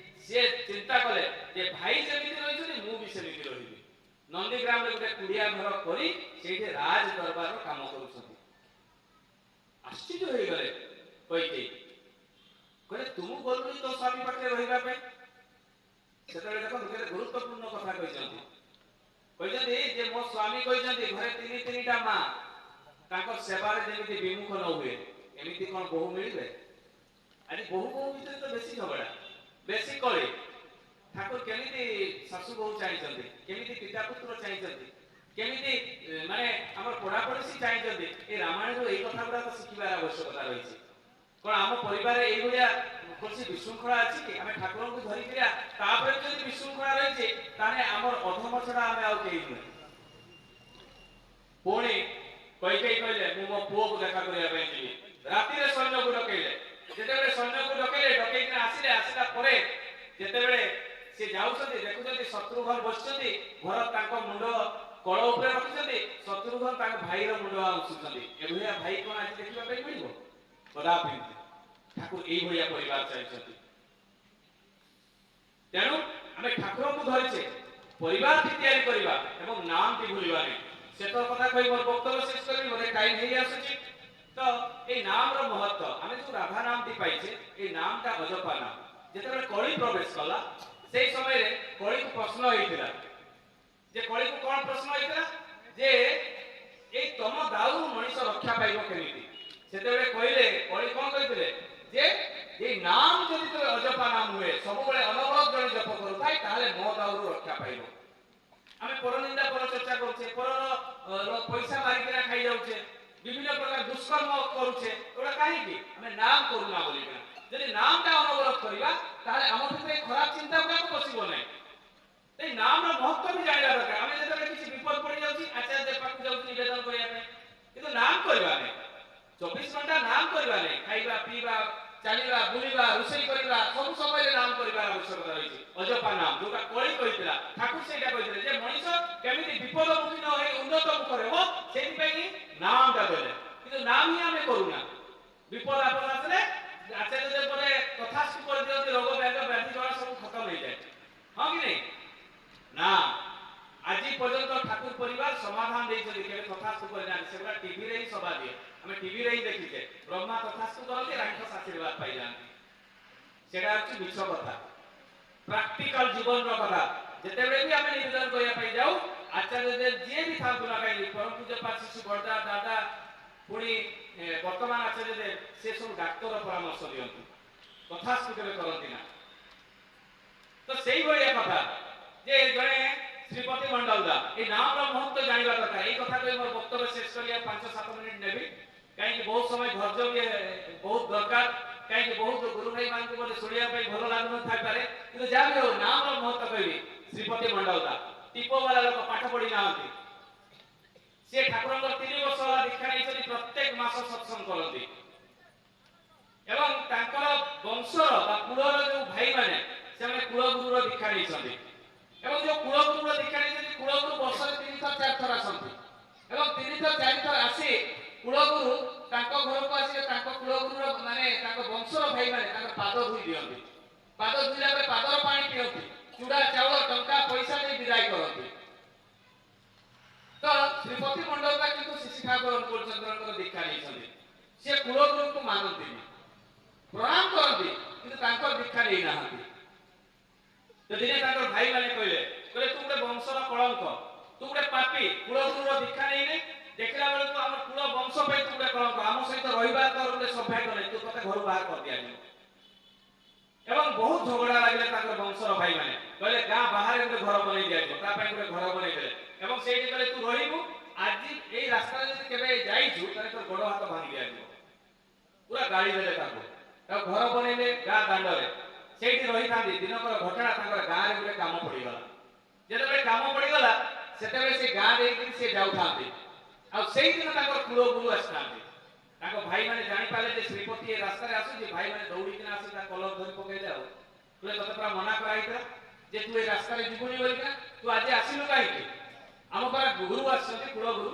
ସେ ଚିନ୍ତା କଲେ ଯେ ଭାଇ ଯେମିତି ରହିଛନ୍ତି ମୁଁ ବି ସେମିତି ରହିବି। ନନ୍ଦୀଗ୍ରାମରେ ଗୋଟେ କୁଡ଼ିଆ ଘର କରି ସେଇଠି ରାଜ ଦରବାରର କାମ କରୁଛନ୍ତି। ଆଶ୍ଚର୍ଯ୍ୟ ହେଇଗଲେ କୈକେୟୀ, କହିଲେ ତୁମ ଗଲୁନି ତୋ ସ୍ୱାମୀ ପାଖରେ ରହିବା ପାଇଁ। ସେତେବେଳେ ଦେଖନ୍ତୁ କେତେ ଗୁରୁତ୍ୱପୂର୍ଣ୍ଣ କଥା କହିଛନ୍ତି ଯେ ମୋ ସ୍ୱାମୀ କହିଛନ୍ତି ଘରେ ତିନିଟା ମା, ତାଙ୍କ ସେବାରେ ଯେମିତି ବିମୁଖ ନ ହୁଏ। ଏମିତି କଣ ବୋହୂ ମିଳିବେ? ଆଜି ବୋହୂ ଭିତରେ ତ ବେଶୀ ଝଗଡ଼ା, ବେଶୀ କଳି। ଠାକୁର କେମିତି ଶାଶୁ ବୋହୂ ଚାହିଁଛନ୍ତି, କେମିତି ପିତା ପୁତ୍ର ଚାହିଁଛନ୍ତି, କେମିତି ମାନେ ଆମର ପଢାପଢି ଚାହିଁଛନ୍ତି। ଏ ରାମାୟଣରୁ ଏଇ କଥା ଗୁଡାକ ଶିଖିବାର ଆବଶ୍ୟକତା ରହିଛି। କଣ ଆମ ପରିବାରରେ ଏଇଭଳିଆ କୌଣସି ବିଶୃଙ୍ଖଳା ଅଛି କି? ଆମେ ଠାକୁରଙ୍କୁ ଧରିକିରା ତାପରେ ଯଦି ବିଶୃଙ୍ଖଳା ରହିଛି ତାହେଲେ ଆମର ଅଧମ ଛଡା ଆମେ ଆଉ କେହି ନୁହେଁ। ପୁଣି କୈକେୟୀ କହିଲେ ମୁଁ ମୋ ପୁଅକୁ ଦେଖା କରିବା ପାଇଁ ଯିବି। ରାତିରେ ସୈନ୍ୟକୁ ଡକେଇଲେ। ଯେତେବେଳେ ସୈନ୍ୟକୁ ଡକେଇଲେ, ଡକେଇକିନା ଆସିଲା ପରେ ଯେତେବେଳେ ସେ ଯାଉଛନ୍ତି ଦେଖୁଛନ୍ତି ଶତ୍ରୁଘ୍ନ ବସିଛନ୍ତି, ଭରତ ତାଙ୍କ ମୁଣ୍ଡ କଳ ଉପରେ ରଖିଛନ୍ତି, ଶତ୍ରୁଘ୍ନ ତାଙ୍କ ଭାଇର ମୁଣ୍ଡ ଉଁଚୁଛନ୍ତି। ଏଭଳିଆ ଭାଇ କଣ ଆଜି ଦେଖିବା ପାଇଁ ମିଳିବ? କଦାପି ନୁହେଁ। ଠାକୁର ଏଇଭଳିଆ ପରିବାର ଚାହିଁଛନ୍ତି। ତେଣୁ ଆମେ ଠାକୁରଙ୍କୁ ଧରିଛେ ପରିବାରଟି ତିଆରି କରିବା ଏବଂ ନାମଟି ଭୁଲିବାନି। ସେ ତ କଥା କହି ମୋର ବକ୍ତବ୍ୟ ଶେଷ କରିବି, ମୋତେ ଟାଇମ ହେଇ ଆସୁଛି। ତ ଏଇ ନାମର ମହତ୍ଵ, ଆମେ ଯୋଉ ରାଧା ନାମଟି ପାଇଛେ, ଏଇ ନାମଟା ଅଜପା ନାମ। ଯେତେବେଳେ କଳି ପ୍ରବେଶ କଲା ସେଇ ସମୟରେ କଳିକୁ ପ୍ରଶ୍ନ ହେଇଥିଲା ଯେ କଳିକୁ କଣ ପ୍ରଶ୍ନ ହେଇଥିଲା ଯେ ଏଇ ତମ ଦାଉରୁ ମଣିଷ ରକ୍ଷା ପାଇବ କେମିତି? ସେତେବେଳେ କହିଲେ କଳି କଣ କହିଥିଲେ ଯେ ଏଇ ନାମ ଯଦି ତୋର ଅଜପା ନାମ ହୁଏ, ସବୁବେଳେ ଅନବରତ ଜଣେ ଜପ କରୁଥାଏ, ତାହେଲେ ମୋ ଦାଉରୁ ରକ୍ଷା ପାଇବ। ଆମେ ପରନିନ୍ଦା ପର ଚର୍ଚ୍ଚା କରୁଛେ, ପରର ପଇସା ମାରିକିନା ଖାଇ ଯାଉଛେ, ବିଭିନ୍ନ ପ୍ରକାର ଦୁଷ୍କର୍ମ କରୁଛେ, ଏଗୁଡ଼ା କାହିଁକି? ଆମେ ନାମ କରୁନା ବୋଲିକିନା। ଯଦି ନାମଟା ଅନବରତ କରିବା ତାହେଲେ ଆମ ଭିତରେ ଖରାପ ଚିନ୍ତା ଗୁଡାକ ପଶିବ ନାହିଁ। এই নামର ମହତ୍ଵ ବି ଜାଣିବା ଦରକାର। ଆମେ ଯେତେବେଳେ କିଛି ବିପଦ ପଡି ଯାଉଛି ଆଚାର୍ଯ୍ୟ ପାଖକୁ ଯାଉଛୁ ନିବେଦନ କରିବା ପାଇଁ, କିନ୍ତୁ ନାମ କରିବା ନାହିଁ। 24 ଘଣ୍ଟା ନାମ କରିବା ନାହିଁ। ଖାଇବା ପିଇବା ଚାଲିବା ବୁଲିବା ରୋଷେଇ କରିବା ସବୁ ସମୟରେ ନାମ କରିବାର ଆବଶ୍ୟକତା ରହିଛି। ଅଜପା ନାମ ଯୋଉଟା କଳି କହିଥିଲା, ଠାକୁର ସେଇଟା କହିଥିଲେ ଯେ ମଣିଷ କେମିତି ବିପଦମୁଖୀ ନ ହେଇ ଉନ୍ନତ ମୁଖରେ ହେବ, ସେଇଥିପାଇଁ ନାମଟା ଦେଲେ। କିନ୍ତୁ ନାମ ହିଁ ଆମେ କରୁନା। ବିପଦ ଆପଦ ଆସିଲେ ଆଚାର୍ଯ୍ୟ ଦେବରେ ତଥାସ୍ତୁ କରିଦିଅନ୍ତି, ରୋଗ ବ୍ୟାଧି ଜଳ ସବୁ ଖତମ ହେଇଯାଏ, ହଁ କି ନାଇଁ? ନା, ଆଜି ପର୍ଯ୍ୟନ୍ତ ଠାକୁର ପରିବାର ସମାଧାନ ଦେଇଛନ୍ତି, କେବେ ତଥାସ୍ତୁ କରିନାହାନ୍ତି। ସେଗୁଡ଼ା ଟିଭିରେ ହିଁ ସଭା ଦିଏ, ଆମେ ଟିଭିରେ ହିଁ ଦେଖିଛେ। ବ୍ରହ୍ମା ତଥାସ୍ତୁ କରନ୍ତି, ରାକ୍ଷସ ଆଶୀର୍ବାଦ ପାଇଯାଆନ୍ତି। ସେଟା ହଉଛି ମିଛ କଥା। ପ୍ରାକ୍ଟିକାଲ ଜୀବନର କଥା। ଯେତେବେଳେ ବି ଆମେ ନିବେଦନ କରିବା ପାଇଁ ଯାଉ, ଆଚାର୍ଯ୍ୟ ଦେବ ଯିଏ ବି ଥାନ୍ତୁ ନା କାହିଁକି, ପରମ ପୂଜ୍ୟ ଶିଶୁ ବଡ଼ଦା ଦାଦା ପୁଣି ବର୍ତ୍ତମାନ ଆଚାର୍ଯ୍ୟ ଦେବ, ସେ ସବୁ ଡାକ୍ତର ପରାମର୍ଶ ଦିଅନ୍ତି, ତଥାସ୍ତୁ କେବେ କରନ୍ତି ନା। ତ ସେଇଭଳିଆ କଥା ଯେ ଜଣେ ଶ୍ରୀପତି ମଣ୍ଡଳ ଦା ଏ ନାମର ମହତ୍ଵ ଜାଣିବା ଦରକାର। এই କଥା କହି ମୋର ବକ୍ତବ୍ୟ ଶେଷ କରିବା 5-7 ମିନିଟ ନେବି, କାହିଁକି ବହୁତ ସମୟ ଧୈର୍ଯ୍ୟ ବି ବହୁତ ଦରକାର, କାହିଁକି ବହୁତ ଗୁରୁ ଭାଇ ମାନଙ୍କୁ ମଧ୍ୟ ଶୁଣିବା ପାଇଁ ଭଲ ଲାଗୁନଥାଇପାରେ, କିନ୍ତୁ ଯାହା ବି ହଉ ନାମର ମହତ୍ଵ କହିବି। ଶ୍ରୀପତି ମଣ୍ଡଳ ଦା ଟିପୋବାଲା ଲୋକ, ପାଠ ପଢି ନାହାନ୍ତି, ସେ ଠାକୁରଙ୍କର 3 ବର୍ଷ ହେଲା ଦୀକ୍ଷା ନେଇଛନ୍ତି, ପ୍ରତ୍ୟେକ ମାସ ସତ୍ସଙ୍ଗ କରନ୍ତି ଏବଂ ତାଙ୍କର ବଂଶର ବା କୁଳର ଯୋଉ ଭାଇମାନେ ସେମାନେ କୁଳଗୁରୁର ଦୀକ୍ଷା ନେଇଛନ୍ତି ଏବଂ ଯୋଉ କୁଳଗୁରୁର ଦୀକ୍ଷା ନେଇଛନ୍ତି କୁଳଗୁରୁ ବର୍ଷରେ 3-4 ଥର ଆସନ୍ତି ଏବଂ 3-4 ଥର ଆସି କୁଳଗୁରୁ ତାଙ୍କ ଘରକୁ ଆସିଲେ ତାଙ୍କ କୁଳଗୁରୁର ମାନେ ତାଙ୍କ ବଂଶର ଭାଇମାନେ ତାଙ୍କ ପାଦ ଧୋଇ ଦିଅନ୍ତି। ପାଦ ଧୋଇଲା ପରେ ପାଦର ପାଣି ପିଅନ୍ତି, ଚୁଡ଼ା ଚାଉଳ ଟଙ୍କା ପଇସା ଦେଇ ବିଦାୟ କରନ୍ତି। ତ ଶ୍ରୀପତି ମଣ୍ଡଳଟା କିନ୍ତୁ ଶିଶି ଠାକୁର ଅନୁକୂଳଚନ୍ଦ୍ରଙ୍କର ଦୀକ୍ଷା ନେଇଛନ୍ତି। ସେ କୁଳଗୁରୁଙ୍କୁ ମାନନ୍ତିନି, ପ୍ରଣାମ କରନ୍ତି କିନ୍ତୁ ତାଙ୍କର ଦୀକ୍ଷା ନେଇନାହାନ୍ତି। ତ ଦିନେ ତାଙ୍କର ଭାଇମାନେ କହିଲେ ତୁ ଗୋଟେ ବଂଶର କଳଙ୍କ, ତୁ ଗୋଟେ ପାପୀ, କୁଳଗୁରୁର ଦୀକ୍ଷା ନେଇନି, ଦେଖିଲା ବେଳକୁ ଆମ କୁଳ ବଂଶ ପାଇଁ ତୁ ଗୋଟେ କଳଙ୍କ, ଆମ ସହିତ ରହିବାର ତୋର ଗୋଟେ ସୌଭାଗ୍ୟ ନାହିଁ, ତୁ ତତେ ଘରୁ ବାହାର କରିଦିଆଯିବ। ଏବଂ ବହୁତ ଝଗଡ଼ା ଲାଗିଲେ ତାଙ୍କର ବଂଶର ଭାଇମାନେ, କହିଲେ ଗାଁ ବାହାରେ ଗୋଟେ ଘର ବନେଇ ଦିଆଯିବ, ତା ପାଇଁ ଗୋଟେ ଘର ବନେଇଦେଲେ ଏବଂ ସେଇଠି କହିଲେ ତୁ ରହିବୁ, ଆଜି ଏଇ ରାସ୍ତାରେ ଯଦି କେବେ ଯାଇଛୁ ତାହେଲେ ତୋର ଗୋଡ଼ ହାତ ଭାଙ୍ଗି ଦିଆଯିବ। ପୁରା ଗାଳି ଦେଲେ ତାକୁ ଘର ବନେଇଲେ ଗାଁ ଦାଣ୍ଡରେ, ସେଇଠି ରହିଥାନ୍ତି। ଦିନକର ଘଟଣା, ତାଙ୍କର ଗାଁରେ ଗୋଟେ କାମ ପଡ଼ିଗଲା। ଯେତେବେଳେ କାମ ପଡ଼ିଗଲା ସେତେବେଳେ ସେ ଗାଁ ଦେଇକି ସେ ଯାଉଥାନ୍ତି ଆଉ ସେଇଦିନ ତାଙ୍କର କୁଳଗୁରୁ ଆସିଥାନ୍ତି। ତାଙ୍କ ଭାଇମାନେ ଜାଣିପାରିଲେ ଯେ ଶ୍ରୀପତି ଏ ରାସ୍ତାରେ ଆସୁଛି, ଭାଇମାନେ ଦୌଡ଼ିକିନା ଆସି ତା କଲର ଧରି ପକେଇଲେ। ଆଉ ତତେ ପୁରା ମନା କରାଯାଇଥିଲା ଯେ ତୁ ଏ ରାସ୍ତାରେ ଯିବୁନି ବୋଲିକିନା, ତୁ ଆଜି ଆସିଲୁ କାହିଁକି? ଆମ ପାଖରେ ଗୁରୁ ଆସିଛନ୍ତି, କୁଳଗୁରୁ,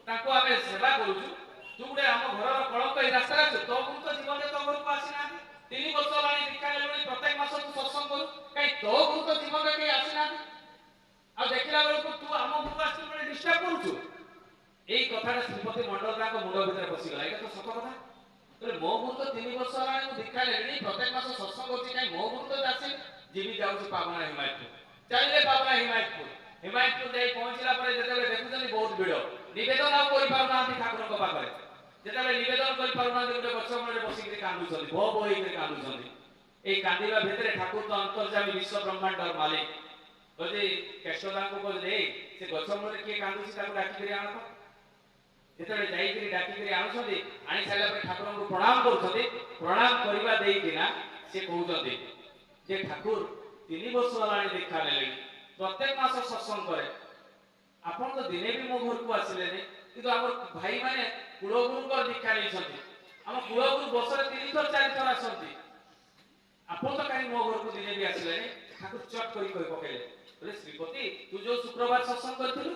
ତାଙ୍କୁ ଆମେ ସେବା କରୁଛୁ, ତୁ ଗୋଟେ ଆମ ଘରର କଳଙ୍କ ଏ ରାସ୍ତାରେ ଆସୁ, ତୋ ଗୁରୁ ତ ଜୀବନରେ ତୋ ଘରକୁ ଆସିନାହାନ୍ତି, 3 ବର୍ଷ ହେଲାଣି ଦୀକ୍ଷା ନେଲୁଣି, ପ୍ରତ୍ୟେକ ମାସ ତୁ ସତ୍ସଙ୍ଗ କରୁ, କାହିଁ ତୋ ଗୁରୁ ତ ଜୀବନରେ କେହି ଆସିନାହାନ୍ତି, ଆଉ ଦେଖିଲା ବେଳକୁ ତୁ ଆମ ଘରକୁ ଆସିଛୁ ମାନେ ଡିଷ୍ଟର୍ବ କରୁଛୁ। এই কথাটা শ্রীপতি মন্ডল তাଙ୍କ ମୁଣ୍ଡ ଭିତରେ ପଶିଗଲା, ଏଇଟା ତ ସତ କଥା। ମୋ ଗୁରୁ ତ 3 ବର୍ଷ ହେଲାଣି ମୁଁ ଦୀକ୍ଷା ନେଲିଣି, ପ୍ରତ୍ୟେକ ମାସ ସତ୍ସଙ୍ଗ କରୁଛି, କାହିଁ ମୋ ଗୁରୁ ତ ଆସି ଯିବି ଯାଉଛି ପାବନା ହିମାୟତପୁର। ଚାଲିଲେ ପାବନା ହିମାୟତପୁର, ହିମାୟତପୁର ଯାଇ ପହଞ୍ଚିଲା ପରେ ଯେତେବେଳେ ଦେଖୁଛନ୍ତି ବହୁତ ଭିଡ଼, ନିବେଦନ ଆଉ କରିପାରୁନାହାନ୍ତି ଠାକୁରଙ୍କ ପାଖରେ। ଯେତେବେଳେ ନିବେଦନ କରିପାରୁନାହାନ୍ତି ଗୋଟେ ଗଛ ମୂଳରେ ବସିକି କାନ୍ଦୁଛନ୍ତି, ଭୋ ଭୋ ହେଇକି କାନ୍ଦୁଛନ୍ତି। এই କାନ୍ଦିବା ଭିତରେ ଠାକୁର ତ ଅନ୍ତର୍ଯାମୀ ବିଶ୍ୱ ବ୍ରହ୍ମାଣ୍ଡର ମାଲିକ କହିଲେ କେଷ୍ଟଦାଙ୍କୁ କହିଲେ ସେ ଗଛ ମୂଳରେ କିଏ କାନ୍ଦୁଛି ତାକୁ ଡାକିକିରି ଆଣ। ଯେତେବେଳେ ଯାଇକିରି ଡାକିକିରି ଆଣୁଛନ୍ତି, ଆଣି ସାରିଲା ପରେ ଠାକୁରଙ୍କୁ ପ୍ରଣାମ କରୁଛନ୍ତି, ପ୍ରଣାମ କରିବା ଦେଇକିନା ସେ କହୁଛନ୍ତି ଯେ ଠାକୁର 3 ବର୍ଷ ହେଲାଣି ଦୀକ୍ଷା ନେଲେଣି, ପ୍ରତ୍ୟେକ ମାସ ସତ୍ସଙ୍ଗ କରେ, ଆପଣ ତ ଦିନେ ବି ମୋ ଘରକୁ ଆସିଲେନି, କିନ୍ତୁ ଆମ ଭାଇମାନେ କୁଳଗୁରୁଙ୍କର ଦୀକ୍ଷା ନେଇଛନ୍ତି, ଆମ କୁଳଗୁରୁ ବର୍ଷରେ 3-4 ଥର ଆସନ୍ତି, ଆପଣ ତ କାହିଁ ମୋ ଘରକୁ ଦିନେ ବି ଆସିଲେନି। ଠାକୁର ଚଟ କରି କହି ପକେଇଲେ, କହିଲେ ଶ୍ରୀପତି ତୁ ଯୋଉ ଶୁକ୍ରବାର ସତ୍ସଙ୍ଗ କରିଥିଲୁ,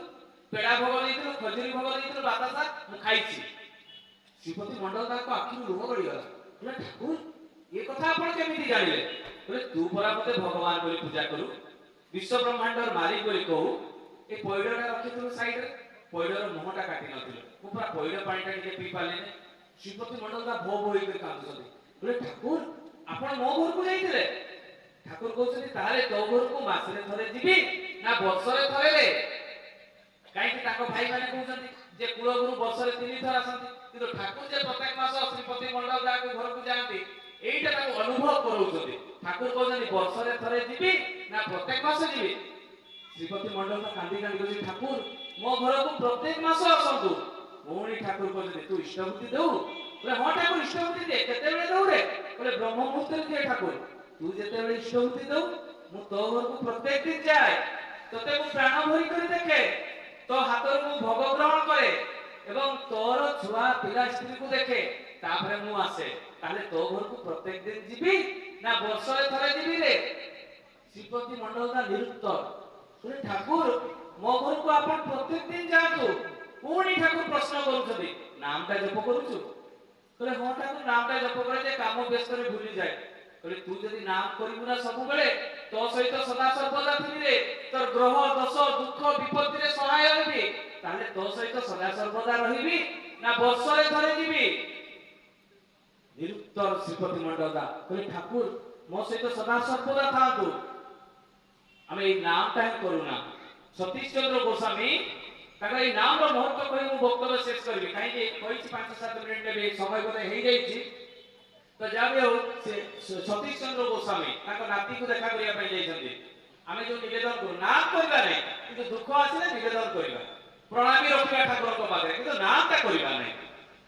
ପେଡ଼ା ଭୋଗ ଦେଇଥିଲୁ, ଖଜୁରୀ ଭୋଗ ଦେଇଥିଲୁ, ବାତାସା ମୁଁ ଖାଇଛି। ଶ୍ରୀପତି ମଣ୍ଡଳ ତାଙ୍କ ଆଖିରୁ ଲୁହ ଗଡ଼ିଗଲା, କହିଲେ ଠାକୁର ଏ କଥା ଆପଣ କେମିତି ଜାଣିଲେ? କହିଲେ ତୁ ପରା ମତେ ଭଗବାନ ବୋଲି ପୂଜା କରୁ, ବିଶ୍ୱ ବ୍ରହ୍ମାଣ୍ଡର ମାଲିକ ବୋଲି କହୁ, ଏ ପଇଡ଼ଟା ରଖିଥିଲୁ ସାଇଡରେ, ପଇଡ଼ର ମୁହଁଟା କାଟି ନଥିଲୁ, ମୁଁ ପୁରା ପଇଡ଼ ପାଣିଟା ଟିକେ ପିଇ ପାରିଲିନି। ଶ୍ରୀପତି ମଣ୍ଡଳ ତା ଭୋ ଭୋ ହେଇକି କାନ୍ଦୁଛନ୍ତି, କହିଲେ ଠାକୁର ଆପଣ ମୋ ଘରକୁ ଯାଇଥିଲେ? ଠାକୁର କହୁଛନ୍ତି ତାହେଲେ ତୋ ଘରକୁ ମାସରେ ଥରେ ଯିବି ନା ବର୍ଷରେ ଥରେ ରେ? କାହିଁକି ତାଙ୍କ ଭାଇମାନେ କହୁଛନ୍ତି ଯେ କୁଳଗୁରୁ ବର୍ଷରେ 3 ଥର ଆସନ୍ତି, କିନ୍ତୁ ଠାକୁର ଯେ ପ୍ରତ୍ୟେକ ମାସ ଶ୍ରୀପତି ମଣ୍ଡଳ ଯାହାକୁ ଘରକୁ ଯାଆନ୍ତି এইটা ତାକୁ ଅନୁଭବ କରାଉଛନ୍ତି। ଠାକୁର କହୁଛନ୍ତି ବର୍ଷରେ ଥରେ ଯିବି ନା ପ୍ରତ୍ୟେକ ମାସ ଯିବି? ଶ୍ରୀପତି ମଣ୍ଡଳ କାନ୍ଦି କାନ୍ଦି କହୁଛି ଠାକୁର ମୋ ଘରକୁ ପ୍ରତ୍ୟେକ ମାସ ଆସନ୍ତୁ। ପୁଣି ଠାକୁର କହୁଛନ୍ତି ତୁ ଇଷ୍ଟବୃତ୍ତି ଦେଉ? ବୋଲେ ହଁ ଠାକୁର ଇଷ୍ଟବୃତ୍ତି ଦିଏ। କେତେବେଳେ ଦେଉ ରେ? ବୋଲେ ବ୍ରହ୍ମ ମୁହୂର୍ତ୍ତରେ ଦିଏ ଠାକୁର। ତୁ ଯେତେବେଳେ ଇଷ୍ଟବୃତ୍ତି ଦେଉ ମୁଁ ତୋ ଘରକୁ ପ୍ରତ୍ୟେକ ଦିନ ଯାଏ, ତତେ ମୁଁ ପ୍ରାଣ ଭରି କରି ଦେଖେ, ତୋ ହାତରୁ ମୁଁ ଭୋଗ ଗ୍ରହଣ କରେ ଏବଂ ତୋର ଛୁଆ ପିଲା ସ୍ତ୍ରୀକୁ ଦେଖେ, ତାପରେ ମୁଁ ଆସେ। ତାହେଲେ ତୋ ଘରକୁ ପ୍ରତ୍ୟେକ ଦିନ ଯିବି ନା ବର୍ଷରେ ଥରେ ଯିବି ରେ? ଶ୍ରୀପତି ମଣ୍ଡଳ ନିରୁତ୍ତର, କହିଲେ ଠାକୁର ମୋ ଘରକୁ ଆପଣ ପ୍ରତ୍ୟେକ ଦିନ ଯାଆନ୍ତୁ। ପୁଣି ଠାକୁର ପ୍ରଶ୍ନ କରୁଛନ୍ତି ନାମଟା ଜପ କରୁଛୁ? କହିଲେ ହଁ ଠାକୁର ନାମଟା ଜପ କରେ ଯେ କାମ ବ୍ୟସ୍ତରେ ଭୁଲିଯାଏ। କହିଲେ ତୁ ଯଦି ନାମ କରିବୁ ନା ସବୁବେଳେ, ତୋ ସହିତ ସଦା ସର୍ବଦା ଥିବି ରେ, ତୋର ଗ୍ରହ ଦୋଷ ଦୁଃଖ ବିପତ୍ତିରେ ସହାୟ ହେବି, ତାହେଲେ ତୋ ସହିତ ସଦା ସର୍ବଦା ରହିବି ନା ବର୍ଷରେ ଥରେ ଯିବି? ନିରୁତ୍ତର ଶ୍ରୀପତି ମଣ୍ଡଳ କହିଲେ ଠାକୁର ମୋ ସହିତ ସଦା ସର୍ବଦା ଥାଆନ୍ତୁ, ଆମେ এই নামটা ହିଁ କରୁନା। ସତୀଶ ଚନ୍ଦ୍ର ଗୋସ୍ୱାମୀ ତାଙ୍କର এই ନାମର ମହତ୍ଵ କହି ମୁଁ ବକ୍ତବ୍ୟ ଶେଷ କରିବି, କାହିଁକି କହିଛି 5-7 ମିନିଟ ନେବି, ସମୟ ବୋଧେ ହେଇଯାଇଛି। ତ ଯାହା ବି ହଉ ସେ ସତୀଶ ଚନ୍ଦ୍ର ଗୋସ୍ୱାମୀ ତାଙ୍କ ନାତିକୁ ଦେଖା କରିବା ପାଇଁ ଯାଇଛନ୍ତି। ଆମେ ଯୋଉ ନିବେଦନ କରୁ ନାମ କରିବା ନାହିଁ, କିନ୍ତୁ ଦୁଃଖ ଆସିଲେ ନିବେଦନ କରିବା, ପ୍ରଣାମୀ ରଖିବା ଠାକୁରଙ୍କ ପାଖରେ, କିନ୍ତୁ ନାମଟା କରିବା ନାହିଁ।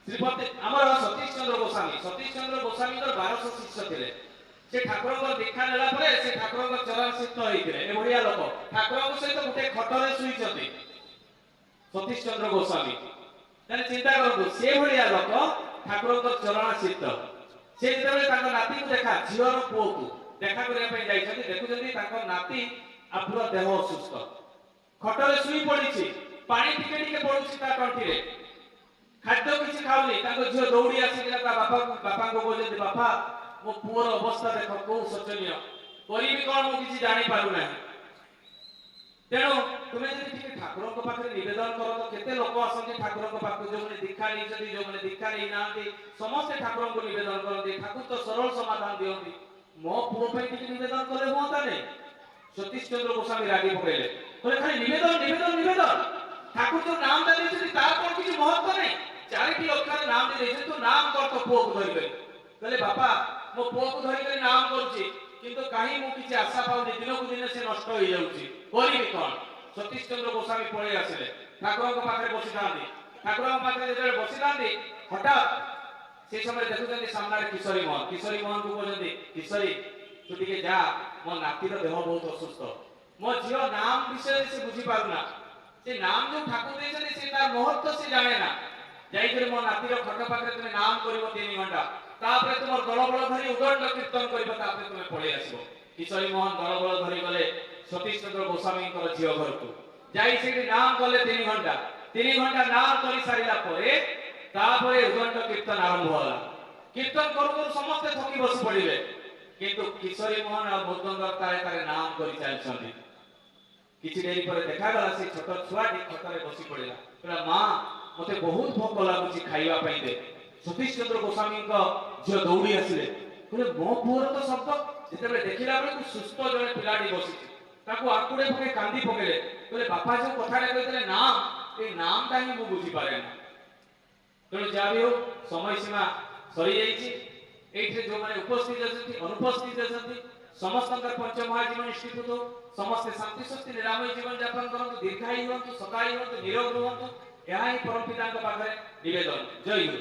ଶ୍ରୀପତି ଆମର ସତୀଶ ଚନ୍ଦ୍ର ଗୋସ୍ୱାମୀଙ୍କର 1200 ଶିଷ୍ୟ ଥିଲେ। ସେ ଠାକୁରଙ୍କ ଦୀକ୍ଷା ନେଲା ପରେ ସେ ଠାକୁରଙ୍କ ଚରଣସ୍ଥିତ ହେଇଥିଲେ। ଏଭଳିଆ ଲୋକ ଠାକୁରଙ୍କ ସହିତ ଗୋଟେ ଖଟରେ ଶୋଇଛନ୍ତି ସତୀଶ ଚନ୍ଦ୍ର ଗୋସ୍ୱାମୀ। ତାହେଲେ ଚିନ୍ତା କରନ୍ତୁ, ସେ ଭଳିଆ ଲୋକ ଠାକୁରଙ୍କ ଚରଣସ୍ଥିତ। ସେ ଯେତେବେଳେ ତାଙ୍କ ନାତିକୁ ଝିଅର ପୁଅକୁ ଦେଖା କରିବା ପାଇଁ ଯାଇଛନ୍ତି, ଦେଖୁଛନ୍ତି ତାଙ୍କ ନାତି ଆଉ ପୁରା ଦେହ ଅସୁସ୍ଥ, ଖଟରେ ଶୋଇ ପଡିଛି, ପାଣି ଟିକେ ଟିକେ ପଡୁଛି ତା ତଣ୍ଟିରେ, ଖାଦ୍ୟ କିଛି ଖାଉନି। ତାଙ୍କ ଝିଅ ଦୌଡ଼ି ଆସିକିନା ତା ବାପାଙ୍କୁ କହୁଛନ୍ତି, ବାପା ମୋ ପୁଅର ଅବସ୍ଥା ଦେଖ କୋଉ ଶୋଚନୀୟ, କରିବି କଣ ମୁଁ କିଛି ଜାଣିପାରୁନାହିଁ। ତେଣୁ ତୁମେ ଯଦି ଟିକେ ଠାକୁରଙ୍କ ପାଖରେ ନିବେଦନ କର ତ କେତେ ଲୋକ ଆସନ୍ତି ଠାକୁରଙ୍କ ପାଖକୁ, ଯୋଉମାନେ ଦୀକ୍ଷା ନେଇଛନ୍ତି, ଯୋଉମାନେ ଦୀକ୍ଷା ନେଇନାହାନ୍ତି, ସମସ୍ତେ ଠାକୁରଙ୍କୁ ନିବେଦନ କରନ୍ତି। ଠାକୁର ତ ସରଳ ସମାଧାନ ଦିଅନ୍ତି। ମୋ ପୁଅ ପାଇଁ ଟିକେ ନିବେଦନ କଲେ ହୁଅନ୍ତା ନାହିଁ? ସତୀଶ ଚନ୍ଦ୍ର ଗୋସ୍ୱାମୀ ରାଗି ପକେଇଲେ, କହିଲେ ଖାଲି ନିବେଦନ ନିବେଦନ ନିବେଦନ, ଠାକୁର ଯୋଉ ନାମଟା ଦେଇଛନ୍ତି ତାର କଣ କିଛି ମହତ୍ଵ ନାହିଁ? 4ଟି ଅକ୍ଷର ନାମ ଦେଇଛନ୍ତି, ତୁ ନାମ କର ତୋ ପୁଅକୁ ଧରିକରି। କହିଲେ ବାପା ମୋ ପୁଅକୁ ଧରିକରି ନାମ କରୁଛି, କିନ୍ତୁ କାହିଁ ମୁଁ କିଛି ଆଶା ପାଉନି, ଦିନକୁ ଦିନ ସେ ନଷ୍ଟ ହେଇଯାଉଛି, କରିବି କଣ? ସତୀଶ ଚନ୍ଦ୍ର ଗୋସ୍ୱାମୀ ପଳେଇ ଆସିଲେ, ଠାକୁରଙ୍କ ପାଖରେ ବସିଥାନ୍ତି। ଠାକୁରଙ୍କ ପାଖରେ ଯେତେବେଳେ ବସିଥାନ୍ତି, ହଠାତ୍ ସେ ସମୟରେ ଦେଖୁଛନ୍ତି ସାମ୍ନାରେ କିଶୋରୀ ମୋହନକୁ କହୁଛନ୍ତି, କିଶୋରୀ ତୁ ଟିକେ ଯା, ମୋ ନାତିର ଦେହ ବହୁତ ଅସୁସ୍ଥ, ମୋ ଝିଅ ନାମ ବିଷୟରେ ସେ ବୁଝିପାରୁନା, ସେ ନାମ ଯୋଉ ଠାକୁର ଦେଇଛନ୍ତି ସେ ତାର ମହତ୍ଵ ସେ ଜାଣେ ନା, ଯାଇକରି ମୋ ନାତିର ଖଟ ପାଖରେ ତୁମେ ନାମ କରିବ 3 ଘଣ୍ଟା, ତାପରେ ତୁମର ଦଳବଳ ଧରି ଉଦଣ୍ଡ କୀର୍ତ୍ତନ କରିବ, ତାପରେ ତୁମେ ପଳେଇ ଆସିବ। କିଶୋରୀ ମୋହନ ଦଳବଳ ଧରି ଗଲେ ସତୀଶ ଚନ୍ଦ୍ର ଗୋସ୍ୱାମୀଙ୍କର ଝିଅ ଘରକୁ, ଯାଇ ସେଠି ନାମ କଲେ 3 ଘଣ୍ଟା ନାମ କରି ସାରିଲା ପରେ ତାପରେ ଉଦଣ୍ଡ କୀର୍ତ୍ତନ ଆରମ୍ଭ ହେଲା। କୀର୍ତ୍ତନ କରୁ କରୁ ସମସ୍ତେ ଥକି ବସି ପଡ଼ିଲେ, କିନ୍ତୁ କିଶୋରୀ ମୋହନ ଆଉ ମୃଦଙ୍ଗର ତାଳେ ତାଳେ ନାମ କରି ଚାଲିଛନ୍ତି। କିଛି ଡେରି ପରେ ଦେଖାଗଲା ସେ ଛୋଟ ଛୁଆଟି ଖଟରେ ବସି ପଡ଼ିଲା, କହିଲା ମା ମତେ ବହୁତ ଭୋକ ଲାଗୁଛି, ଖାଇବା ପାଇଁ ଦେ। ସତୀଶ ଚନ୍ଦ୍ର ଗୋସ୍ୱାମୀଙ୍କ ଝିଅ ଦୌଡ଼ି ଆସିଲେ, କହିଲେ ମୋ ପୁଅର ତ ଶବ୍ଦ। ଯେତେବେଳେ ଦେଖିଲା ବେଳକୁ ସୁସ୍ଥ ଜଣେ ପିଲାଟି ବସିଛି, ତାକୁ ଆକୁଡେ ପକେଇ କାନ୍ଦି ପକେଇଲେ, କହିଲେ ବାପା ଯୋଉ କଥାଟା କହିଥିଲେ ନାମ, ଏଇ ନାମଟା ହିଁ ମୁଁ ବୁଝିପାରେ ନା। ତେଣୁ ଯାହା ବି ହଉ ସମୟ ସୀମା ସରିଯାଇଛି। ଏଇଠି ଯୋଉମାନେ ଉପସ୍ଥିତ ଅଛନ୍ତି ଅନୁପସ୍ଥିତ ଅଛନ୍ତି ସମସ୍ତଙ୍କର ପଞ୍ଚମହାଜୀବନ ନିଷ୍ଠିତ ହଉ, ସମସ୍ତେ ଶାନ୍ତି ସ୍ୱସ୍ତି ନିରାମୟ ଜୀବନ ଯାପନ କରନ୍ତୁ, ଦୀର୍ଘାୟୁ ହୁଅନ୍ତୁ, ସଦାୟୀ ହୁଅନ୍ତୁ, ନିରୋଗ ରୁହନ୍ତୁ, ଏହା ହିଁ ପରମ ପିତାଙ୍କ ପାଖରେ ନିବେଦନ। ଜୟ ଗୁରୁ।